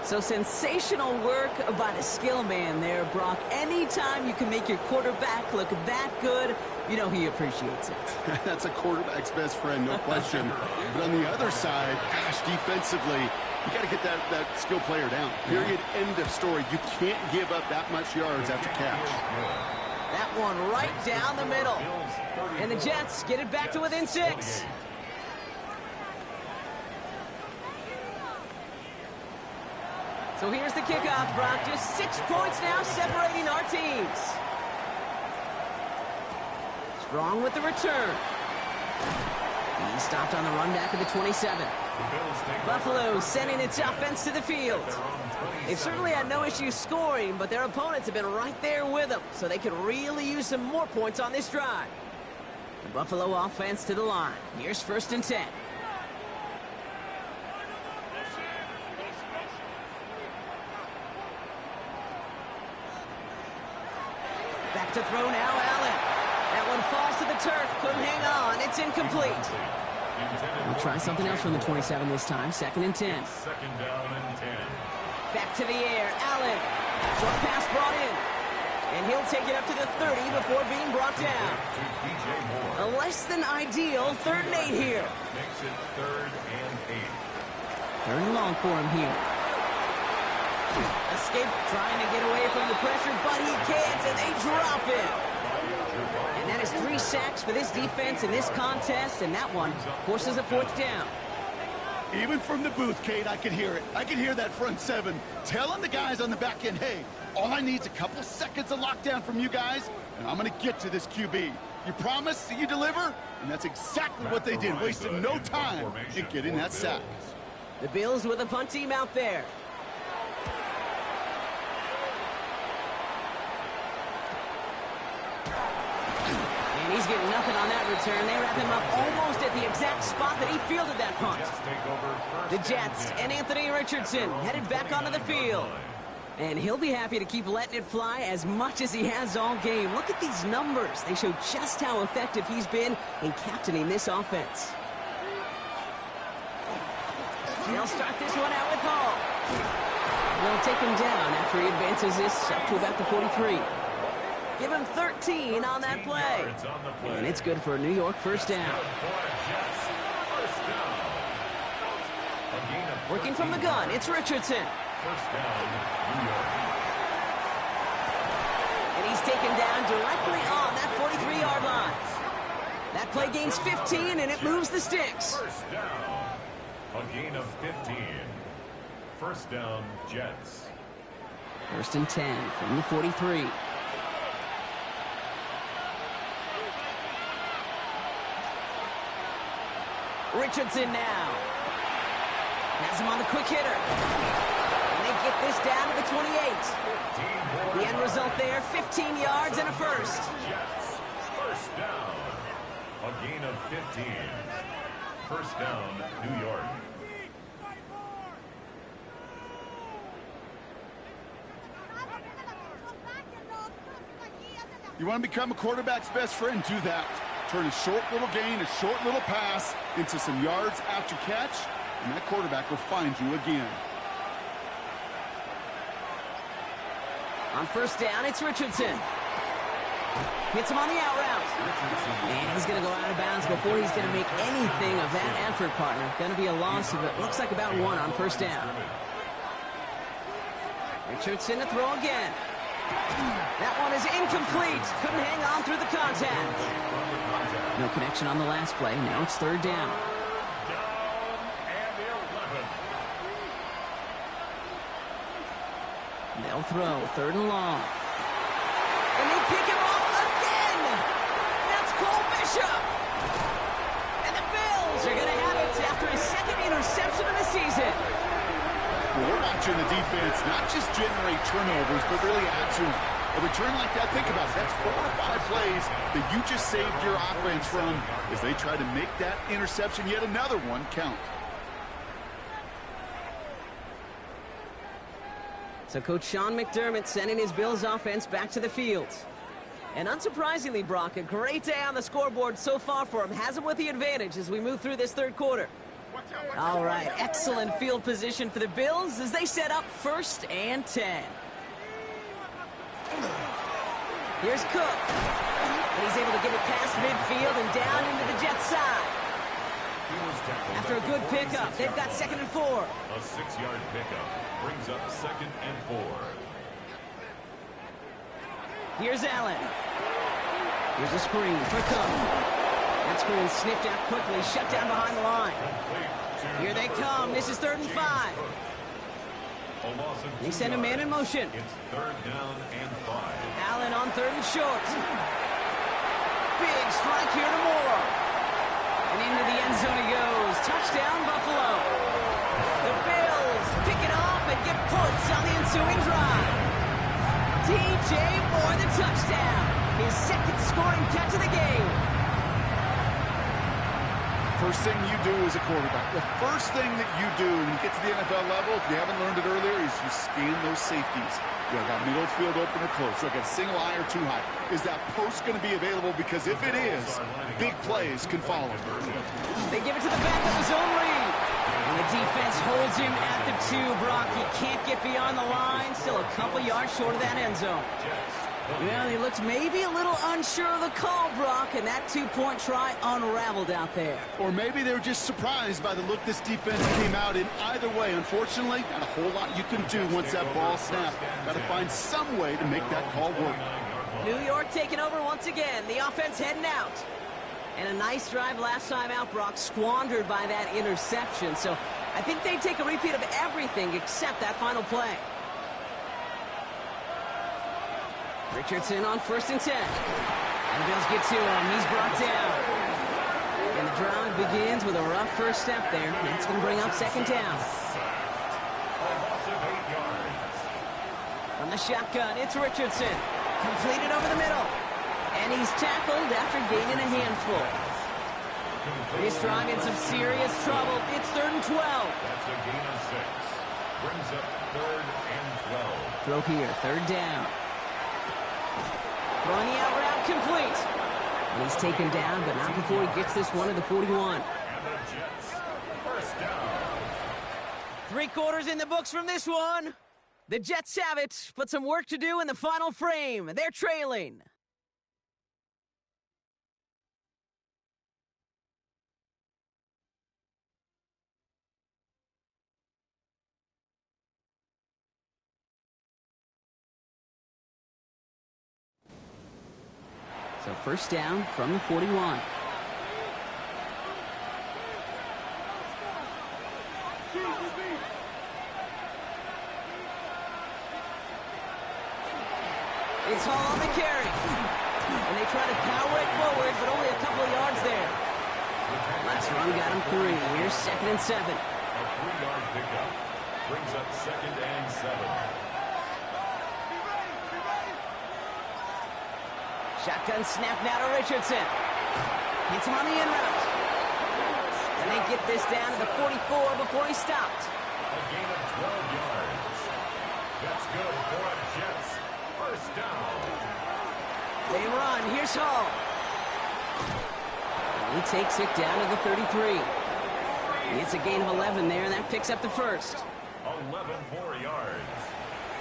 So sensational work by the skill man there, Brock. Anytime you can make your quarterback look that good, you know he appreciates it. That's a quarterback's best friend, no question. But on the other side, gosh, defensively, you got to get that skill player down. Period, end of story. You can't give up that much yards after catch. That one right down the middle. And the Jets get it back to within 6. So here's the kickoff, Brock. Just 6 points now separating our teams. Strong with the return. He stopped on the run back of the 27. Buffalo sending its offense to the field. They've certainly had no issue scoring, but their opponents have been right there with them, so they could really use some more points on this drive. The Buffalo offense to the line. Here's 1st and 10. Back to throw now, Allen. That one falls to the turf. Couldn't hang on. It's incomplete. We'll try something else from the 27 this time. 2nd and 10. 2nd down and 10. Back to the air. Allen. Short pass brought in. And he'll take it up to the 30 before being brought down. A less than ideal 3rd and 8 here. Makes it 3rd and 8. 3rd and long for him here. Escape trying to get away from the pressure, but he can't, and they drop it. And that is 3 sacks for this defense in this contest, and that one forces a 4th down. Even from the booth, Kate, I could hear it. I could hear that front 7 telling the guys on the back end, hey, all I need is a couple seconds of lockdown from you guys, and I'm going to get to this QB. You promise that you deliver? And that's exactly what they did, wasting no time in getting that sack. The Bills with a punt team out there. And he's getting nothing on that return. They wrap him up almost at the exact spot that he fielded that punt. The Jets and Anthony Richardson headed back onto the field. And he'll be happy to keep letting it fly as much as he has all game. Look at these numbers. They show just how effective he's been in captaining this offense. They'll start this one out with Hall. They'll take him down after he advances this up to about the 43. Give him 13 on that play. And it's good for a New York 1st down. Working from the gun, it's Richardson. 1st down, New York. And he's taken down directly on that 43-yard line. That play gains 15, and it moves the sticks. 1st down. A gain of 15. 1st down, Jets. 1st and 10 from the 43. Richardson now. Has him on the quick hitter. And they get this down to the 28. The end result there, 15 yards and a 1st. Jets. 1st down. A gain of 15. 1st down, New York. You want to become a quarterback's best friend? Do that. Turn a short little gain, a short little pass into some yards after catch, and that quarterback will find you again. On 1st down, it's Richardson. Hits him on the out route. And he's going to go out of bounds before he's going to make anything of that effort, partner. Going to be a loss of it. Looks like about 1 on 1st down. Richardson to throw again. That one is incomplete. Couldn't hang on through the contact. No connection on the last play. Now it's 3rd down. They'll throw 3rd and long. And they pick him off again. That's Cole Bishop. And the Bills are going to have it after his 2nd interception in the defense, not just generate turnovers, but really add to them. A return like that, think about it, that's 4 or 5 plays that you just saved your offense from as they try to make that interception, yet another one, count. So Coach Sean McDermott sending his Bills offense back to the field. And unsurprisingly, Brock, a great day on the scoreboard so far for him. Has him with the advantage as we move through this third quarter. All right, excellent field position for the Bills as they set up 1st and 10. Here's Cook. And he's able to get it past midfield and down into the Jets side. After a good pickup, they've got 2nd and 4. A 6-yard pickup brings up 2nd and 4. Here's Allen. Here's a screen for Cook. That screen sniffed out quickly, shut down behind the line. Here they come. This is 3rd and 5. They send a man in motion. It's 3rd down and 5. Allen on 3rd and short. Big strike here to Moore. And into the end zone he goes. Touchdown, Buffalo. The Bills pick it off and get points on the ensuing drive. DJ Moore, the touchdown. His 2nd scoring catch of the game. First thing you do as a quarterback, the first thing that you do when you get to the NFL level, if you haven't learned it earlier, is you scan those safeties. You got middle field open or close. So I got a single eye or too high. Is that post going to be available? Because if it is, big plays can follow. They give it to the back of his own read. And the defense holds him at the 2. Brock, he can't get beyond the line. Still a couple yards short of that end zone. Well, he looked maybe a little unsure of the call, Brock, and that 2-point try unraveled out there. Or maybe they were just surprised by the look this defense came out in. Either way, unfortunately, not a whole lot you can do once that ball snapped. Got to find some way to make that call work. New York taking over once again. The offense heading out. And a nice drive last time out, Brock, squandered by that interception. So I think they take a repeat of everything except that final play. Richardson on 1st and 10. And the Bills get to him. He's brought down. And the drive begins with a rough first step there. That's going to bring up 2nd down. From the shotgun, it's Richardson. Completed over the middle. And he's tackled after gaining a handful. He's trying in some serious trouble. It's 3rd and 12. That's a gain of 6. Brings up 3rd and 12. Throw here, 3rd down. Throwing the out route complete. And he's taken down, but not before he gets this one to the 41. And the Jets, 1st down. 3 quarters in the books from this one. The Jets have it, but some work to do in the final frame. They're trailing. So 1st down from the 41. It's Hall on the carry. And they try to power it forward, but only a couple of yards there. Last run got him 3. Here's 2nd and 7. A 3-yard pickup brings up 2nd and 7. Shotgun snap now to Richardson. Hits him on the in route. And they get this down to the 44 before he stopped. A gain of 12 yards. That's good for a Jets. 1st down. They run. Here's Hall. And he takes it down to the 33. It's a gain of 11 there, and that picks up the 1st. 11 more yards.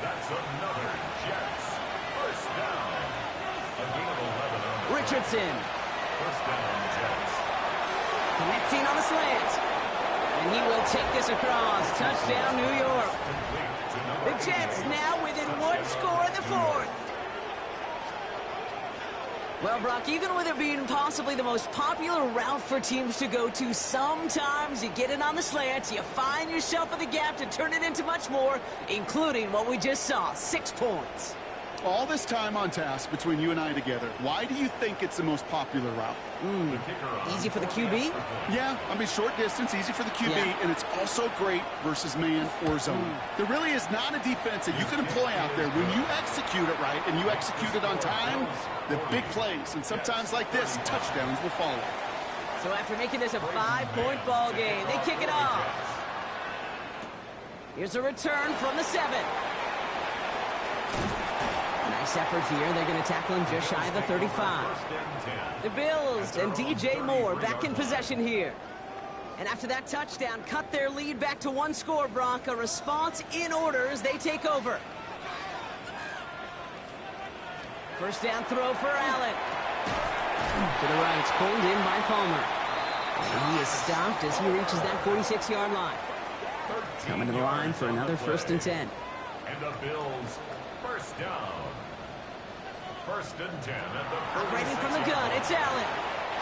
That's another Jets. 1st down. A gain of 11 on Richardson. 1st down, Jets. Connecting on the slant. And he will take this across. Touchdown, New York. The Jets now within 1 score in the 4th. Well, Brock, even with it being possibly the most popular route for teams to go to, sometimes you get it on the slant, you find yourself in the gap to turn it into much more, including what we just saw, 6 points. All this time on task between you and I together, why do you think it's the most popular route? Easy for the QB? Yeah, I mean, short distance, easy for the QB, Yeah. and it's also great versus man or zone. There really is not a defense that you can employ out there when you execute it right and you execute it on time, the big plays, and sometimes like this, touchdowns will follow. So after making this a 5-point ball game, they kick it off. Here's a return from the 7. Nice effort here. They're going to tackle him just shy of the 35. The Bills and DJ Moore back in possession here. And after that touchdown, cut their lead back to 1 score, Brock. A response in order as they take over. First down throw for Allen. To the right, it's pulled in by Palmer. And he is stopped as he reaches that 46-yard line. Coming to the line for another 1st and 10. And the Bills, first down. 1st and 10 at the Operating from the gun, it's Allen.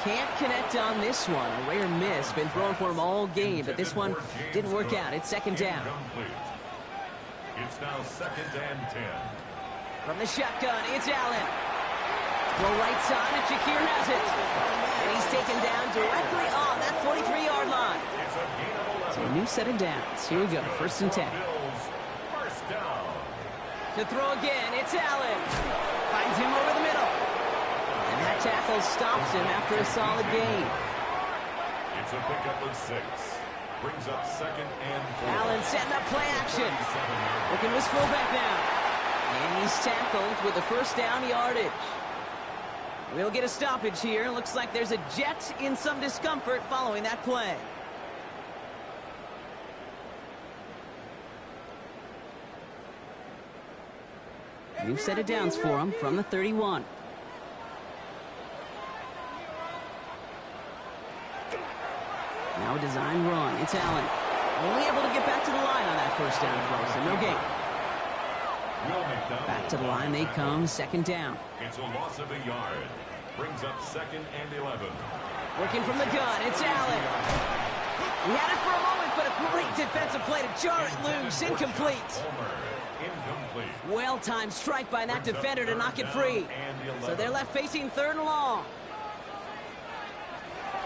Can't connect on this one. A rare miss. Been thrown for him all game, but this one didn't work out. It's 2nd down. Incomplete. It's now 2nd and 10. From the shotgun, it's Allen. Throw right side, and Shakir has it. And he's taken down directly on that 43-yard line. It's a gain of 11. So a new set of downs. Here we go, 1st and 10. Bills, first down. To throw again, it's Allen. Finds him over the middle. And that tackle stops him after a solid gain. It's a pickup of 6. Brings up 2nd and 4. Allen setting up play action. Looking to his fullback now. And he's tackled with the first down yardage. We'll get a stoppage here. Looks like there's a Jet in some discomfort following that play. New set of downs for him from the 31. Now a design run. It's Allen. Only able to get back to the line on that first down play, so no gain. Back to the line they come, 2nd down. It's a loss of a yard. Brings up 2nd and 11. Working from the gun, it's Allen. He had it for a moment, but a great defensive play to jar it loose. Incomplete. Incomplete. Well-timed strike by that defender to knock it free. So they're left facing 3rd and long.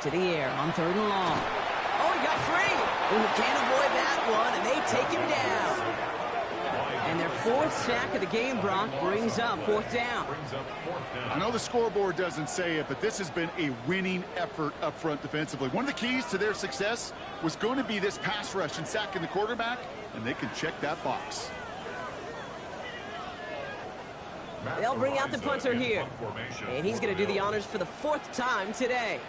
To the air on 3rd and long. Oh, he got free. Ooh, can't avoid that one, and they take him down. And their 4th sack of the game, Brock, brings up 4th down. I know the scoreboard doesn't say it, but this has been a winning effort up front defensively. One of the keys to their success was going to be this pass rush and sacking the quarterback, and they can check that box. They'll bring out the punter here. And he's going to do the honors for the 4th time today.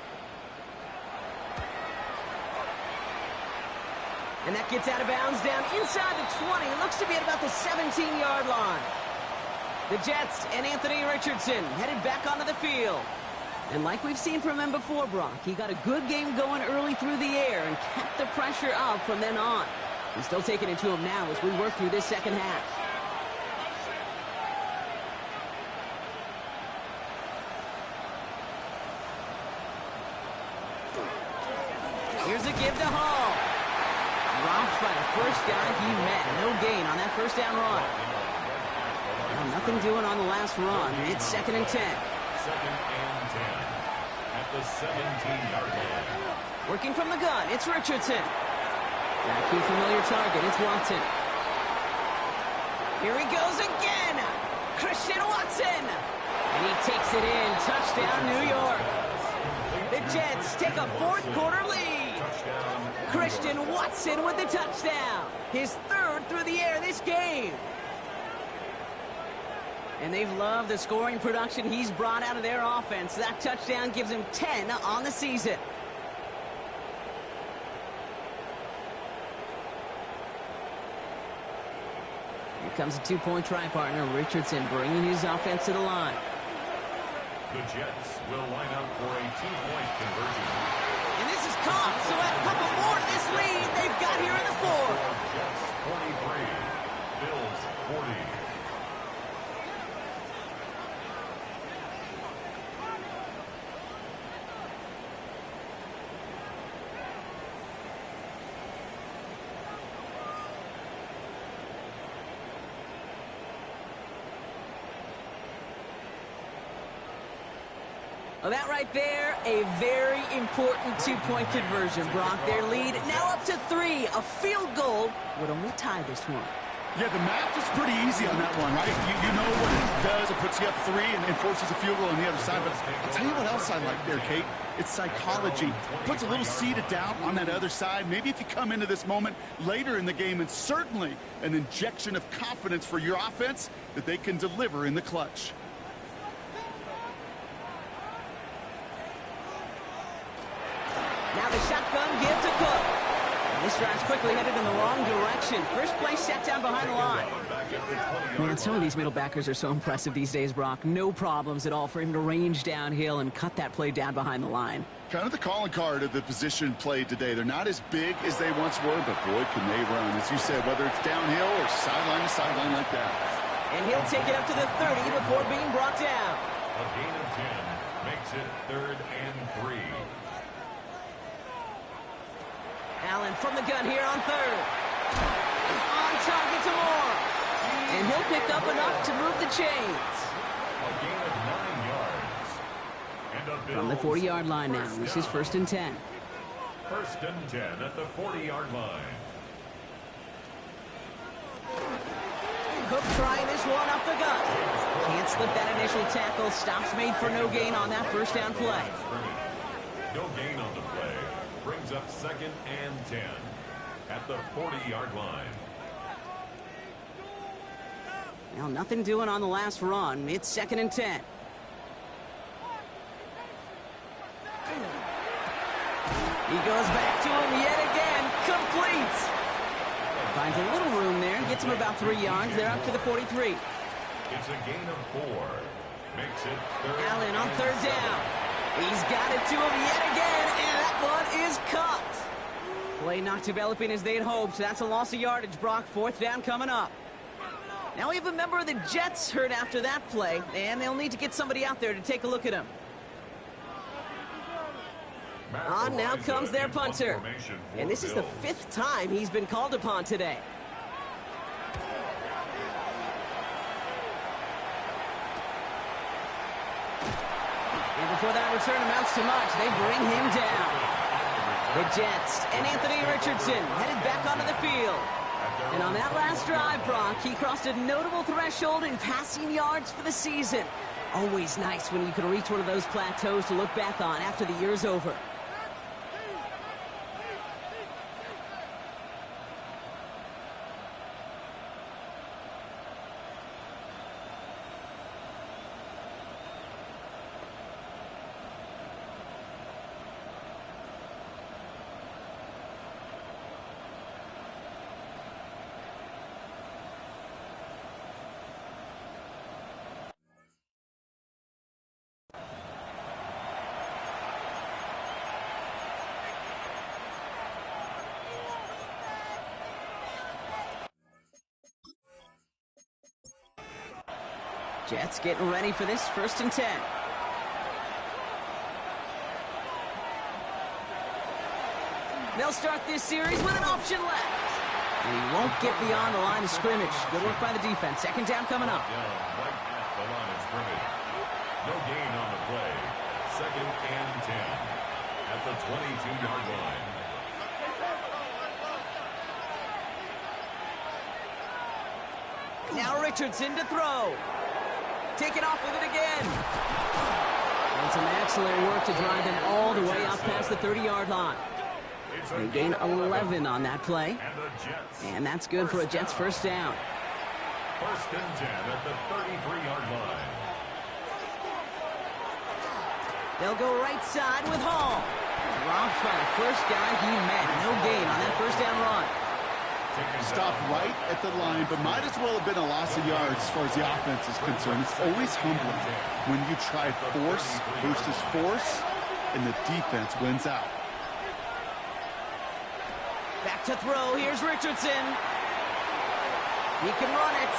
And that gets out of bounds down inside the 20. Looks to be at about the 17-yard line. The Jets and Anthony Richardson headed back onto the field. And like we've seen from him before, Brock, he got a good game going early through the air and kept the pressure up from then on. He's still taking it to him now as we work through this 2nd half. Here's a give to Hall. Dropped by the first guy he met. No gain on that first down run. Well, nothing doing on the last run. It's 2nd and 10. 2nd and 10 at the 17-yard line. Working from the gun, it's Richardson. Back to a familiar target, it's Watson. Here he goes again. Christian Watson. And he takes it in. Touchdown, New York. The Jets take a 4th quarter lead. Christian Watson with the touchdown. His 3rd through the air this game. And they've loved the scoring production he's brought out of their offense. That touchdown gives him 10 on the season. Here comes a 2-point try partner. Richardson bringing his offense to the line. The Jets will line up for a 2-point conversion. And this is caught, so add a couple more to this lead they've got here in the 4th. Jets 43, Bills 40. Well, that right there, a very important two-point conversion, Brock. Their lead now up to 3. A field goal would only tie this one. Yeah, the math is pretty easy on that one, right? You know what it does. It puts you up 3 and forces a field goal on the other side. But I'll tell you what else I like there, Kate. It's psychology. It puts a little seed of doubt on that other side. Maybe if you come into this moment later in the game, and certainly an injection of confidence for your offense that they can deliver in the clutch. Now the shotgun give to Cook. And this drive's quickly headed in the wrong direction. First play set down behind the line. Man, some of these middle backers are so impressive these days, Brock. No problems at all for him to range downhill and cut that play down behind the line. Kind of the calling card of the position played today. They're not as big as they once were, but boy, can they run. As you said, whether it's downhill or sideline to sideline like that. And he'll take it up to the 30 before being brought down. A gain of 10 makes it 3rd and 3. Allen from the gun here on 3rd. On target to Moore. And he'll pick up enough to move the chains. A gain of 9 yards. And a From the 40-yard line now. This is 1st and 10. 1st and 10 at the 40-yard line. Cook trying this one up the gut. Can't slip that initial tackle. Stops made for no gain on that first down play. No gain on the play. Brings up 2nd and 10 at the 40-yard line. Well, nothing doing on the last run. It's 2nd and 10. He goes back to him yet again. Completes. Finds a little room there. Gets him about 3 yards. They're up to the 43. It's a gain of 4. Makes it 3rd. Allen on 3rd down. He's got it to him yet again, and that one is cut. Play not developing as they had hoped. That's a loss of yardage, Brock. 4th down coming up. Now we have a member of the Jets hurt after that play, and they'll need to get somebody out there to take a look at him. On now comes their punter. And this is the 5th time he's been called upon today. And before that return amounts to much, they bring him down. The Jets and Anthony Richardson headed back onto the field. And on that last drive, Brock, he crossed a notable threshold in passing yards for the season. Always nice when you can reach one of those plateaus to look back on after the year's over. Jets getting ready for this 1st and 10. They'll start this series with an option left. And he won't get beyond the line of scrimmage. Good work by the defense. 2nd down coming up. Right at the line of scrimmage. No gain on the play. 2nd and 10 at the 22-yard line. Now Richardson to throw. Taking off with it again. And some excellent work to drive them all the way out past the 30-yard line. They gain 11 on that play. And that's good for a Jets 1st down. 1st and 10 at the 33-yard line. They'll go right side with Hall. Dropped by the first guy he met. No gain on that 1st down run. Stopped right at the line, but might as well have been a loss of yards as far as the offense is concerned. It's always humbling when you try force versus force, and the defense wins out. Back to throw. Here's Richardson. He can run it.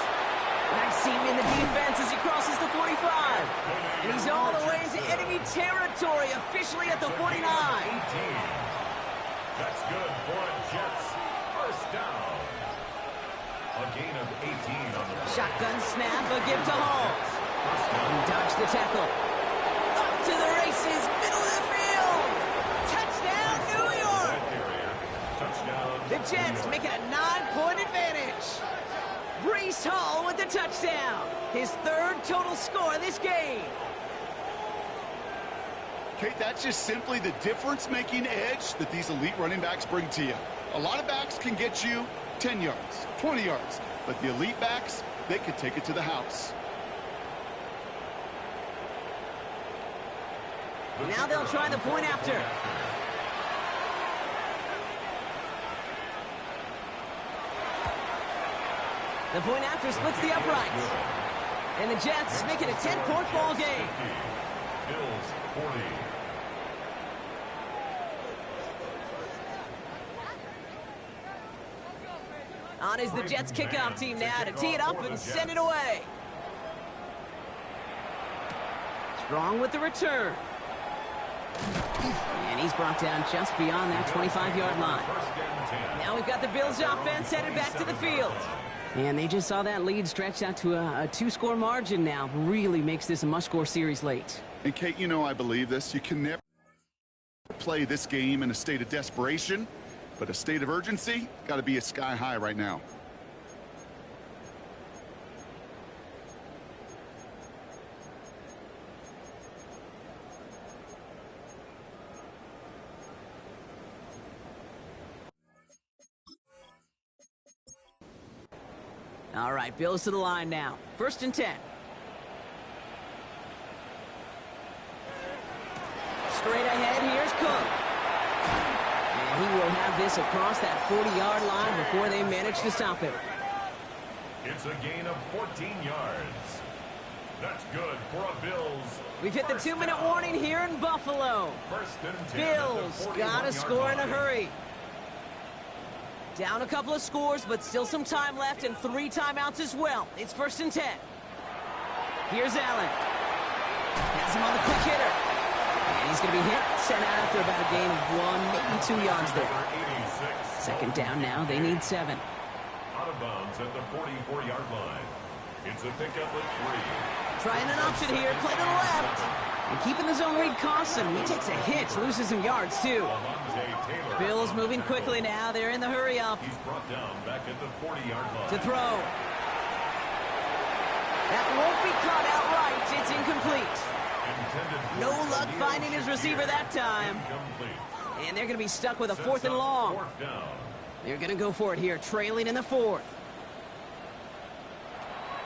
Nice seam in the defense as he crosses the 45. And he's all the way into enemy territory, officially at the 49. That's good for a Jets 1st down. A gain of 18 on the play. Shotgun snap, a give to Hall. He dodged the tackle. off to the races, middle of the field. Touchdown, New York. The Jets make it a 9-point advantage. Brees Hall with the touchdown. His third total score of this game. Kate, that's just simply the difference-making edge that these elite running backs bring to you. A lot of backs can get you 10 yards, 20 yards, but the elite backs, they could take it to the house. Now they'll try the point after. The point after splits the uprights. And the Jets make it a 10-point ball game. Bills 40. On is the Jets kickoff team now to tee it up and send it away. Strong with the return. And he's brought down just beyond that 25-yard line. Now we've got the Bills offense headed back to the field. And they just saw that lead stretched out to a 2-score margin now. Really makes this a must-score series late. And Kate, you know I believe this. You can never play this game in a state of desperation, but a state of urgency got to be a sky high right now. All right, Bills to the line now. 1st and 10. Straight ahead, here's Cook. And he will have this across that 40-yard line before they manage to stop him. It's a gain of 14 yards. That's good for a Bills. We've hit the 2-minute warning here in Buffalo. 1st and 10. Bills gotta score in a hurry. Down a couple of scores, but still some time left and 3 timeouts as well. It's 1st and 10. Here's Allen. Has him on the quick hitter. And he's going to be hit, sent out after about a gain of 1, maybe 2 yards there. 2nd down now. They need 7. Out of bounds at the 44-yard line. It's a pickup of 3. Trying an option here. Play to the left. And keeping the zone read costs him. He takes a hit, loses some yards too. Bills moving quickly now. They're in the hurry up. He's brought down back at the 40-yard line. To throw. That won't be caught outright. It's incomplete. No luck finding his receiver that time. And they're going to be stuck with a 4th and long. They're going to go for it here, trailing in the 4th.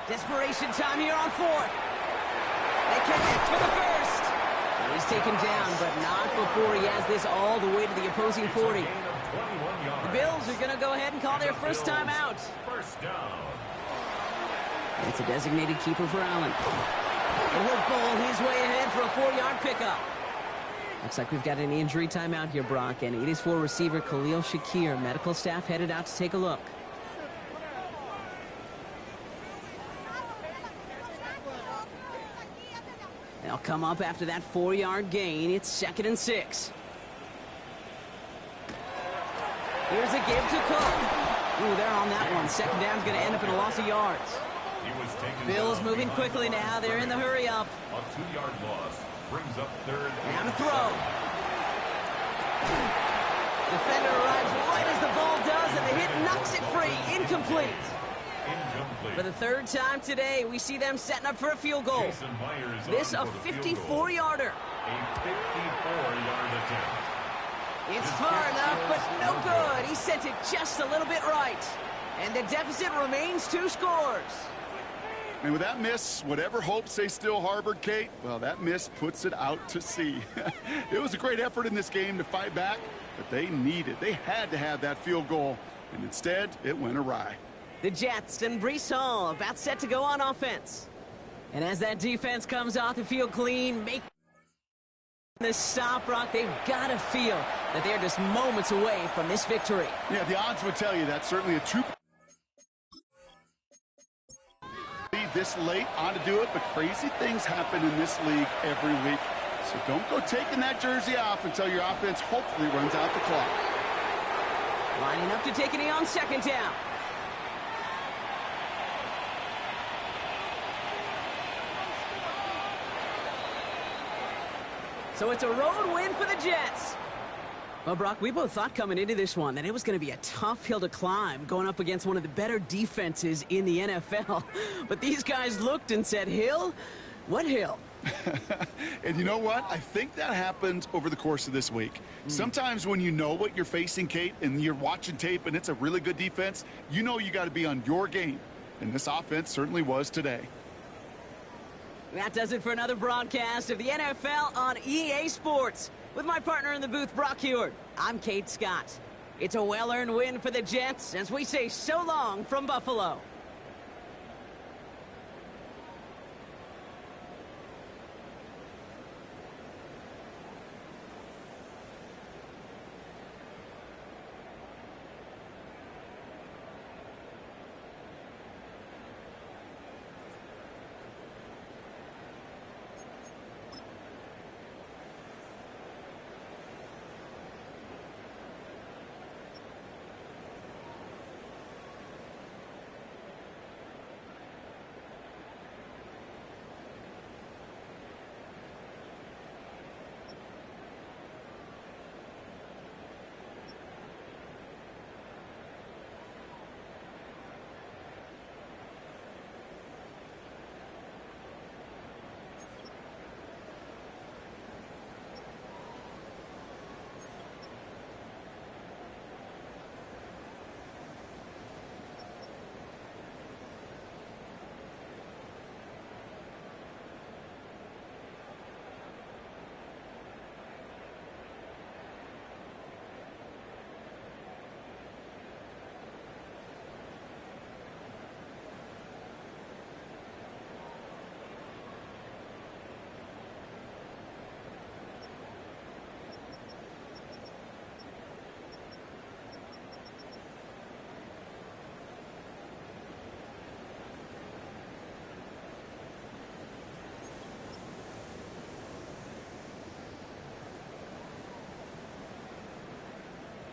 Desperation time here on 4th. They connect for the 1st. And he's taken down, but not before he has this all the way to the opposing 40. The Bills are going to go ahead and call their first timeout. First down. It's a designated keeper for Allen. And he'll bowl his way ahead for a 4-yard pickup. Looks like we've got an injury timeout here, Brock, and it is for receiver Khalil Shakir. Medical staff headed out to take a look. They'll come up after that 4-yard gain. It's 2nd and 6. Here's a give to Cook. Ooh, they're on that one. 2nd down's going to end up in a loss of yards. Bills moving quickly now. They're in the hurry up. A 2-yard loss brings up 3rd. Now to throw. Defender arrives right as the ball does, and the hit knocks it free. Incomplete. For the 3rd time today, we see them setting up for a field goal. This a 54-yarder. A 54-yard attempt. It's far enough, but no good. He sent it just a little bit right. And the deficit remains 2 scores. And with that miss, whatever hopes they still harbored, Kate, well, that miss puts it out to sea. It was a great effort in this game to fight back, but they had to have that field goal. And instead, it went awry. The Jets and Brees Hall about set to go on offense. And as that defense comes off the field clean, make the stop, Brock, they've got to feel that they're just moments away from this victory. Yeah, the odds would tell you that's certainly a 2 this late on to do it, but crazy things happen in this league every week. So don't go taking that jersey off until your offense hopefully runs out the clock. Lining up to take a knee on 2nd down. So it's a road win for the Jets. Well, Brock, we both thought coming into this one that it was going to be a tough hill to climb going up against one of the better defenses in the NFL. But these guys looked and said, Hill? What hill? And you know what? I think that happened over the course of this week. Sometimes when you know what you're facing, Kate, and you're watching tape and it's a really good defense, you know you got to be on your game. And this offense certainly was today. That does it for another broadcast of the NFL on EA Sports. With my partner in the booth, Brock Heward, I'm Kate Scott. It's a well-earned win for the Jets as we say so long from Buffalo.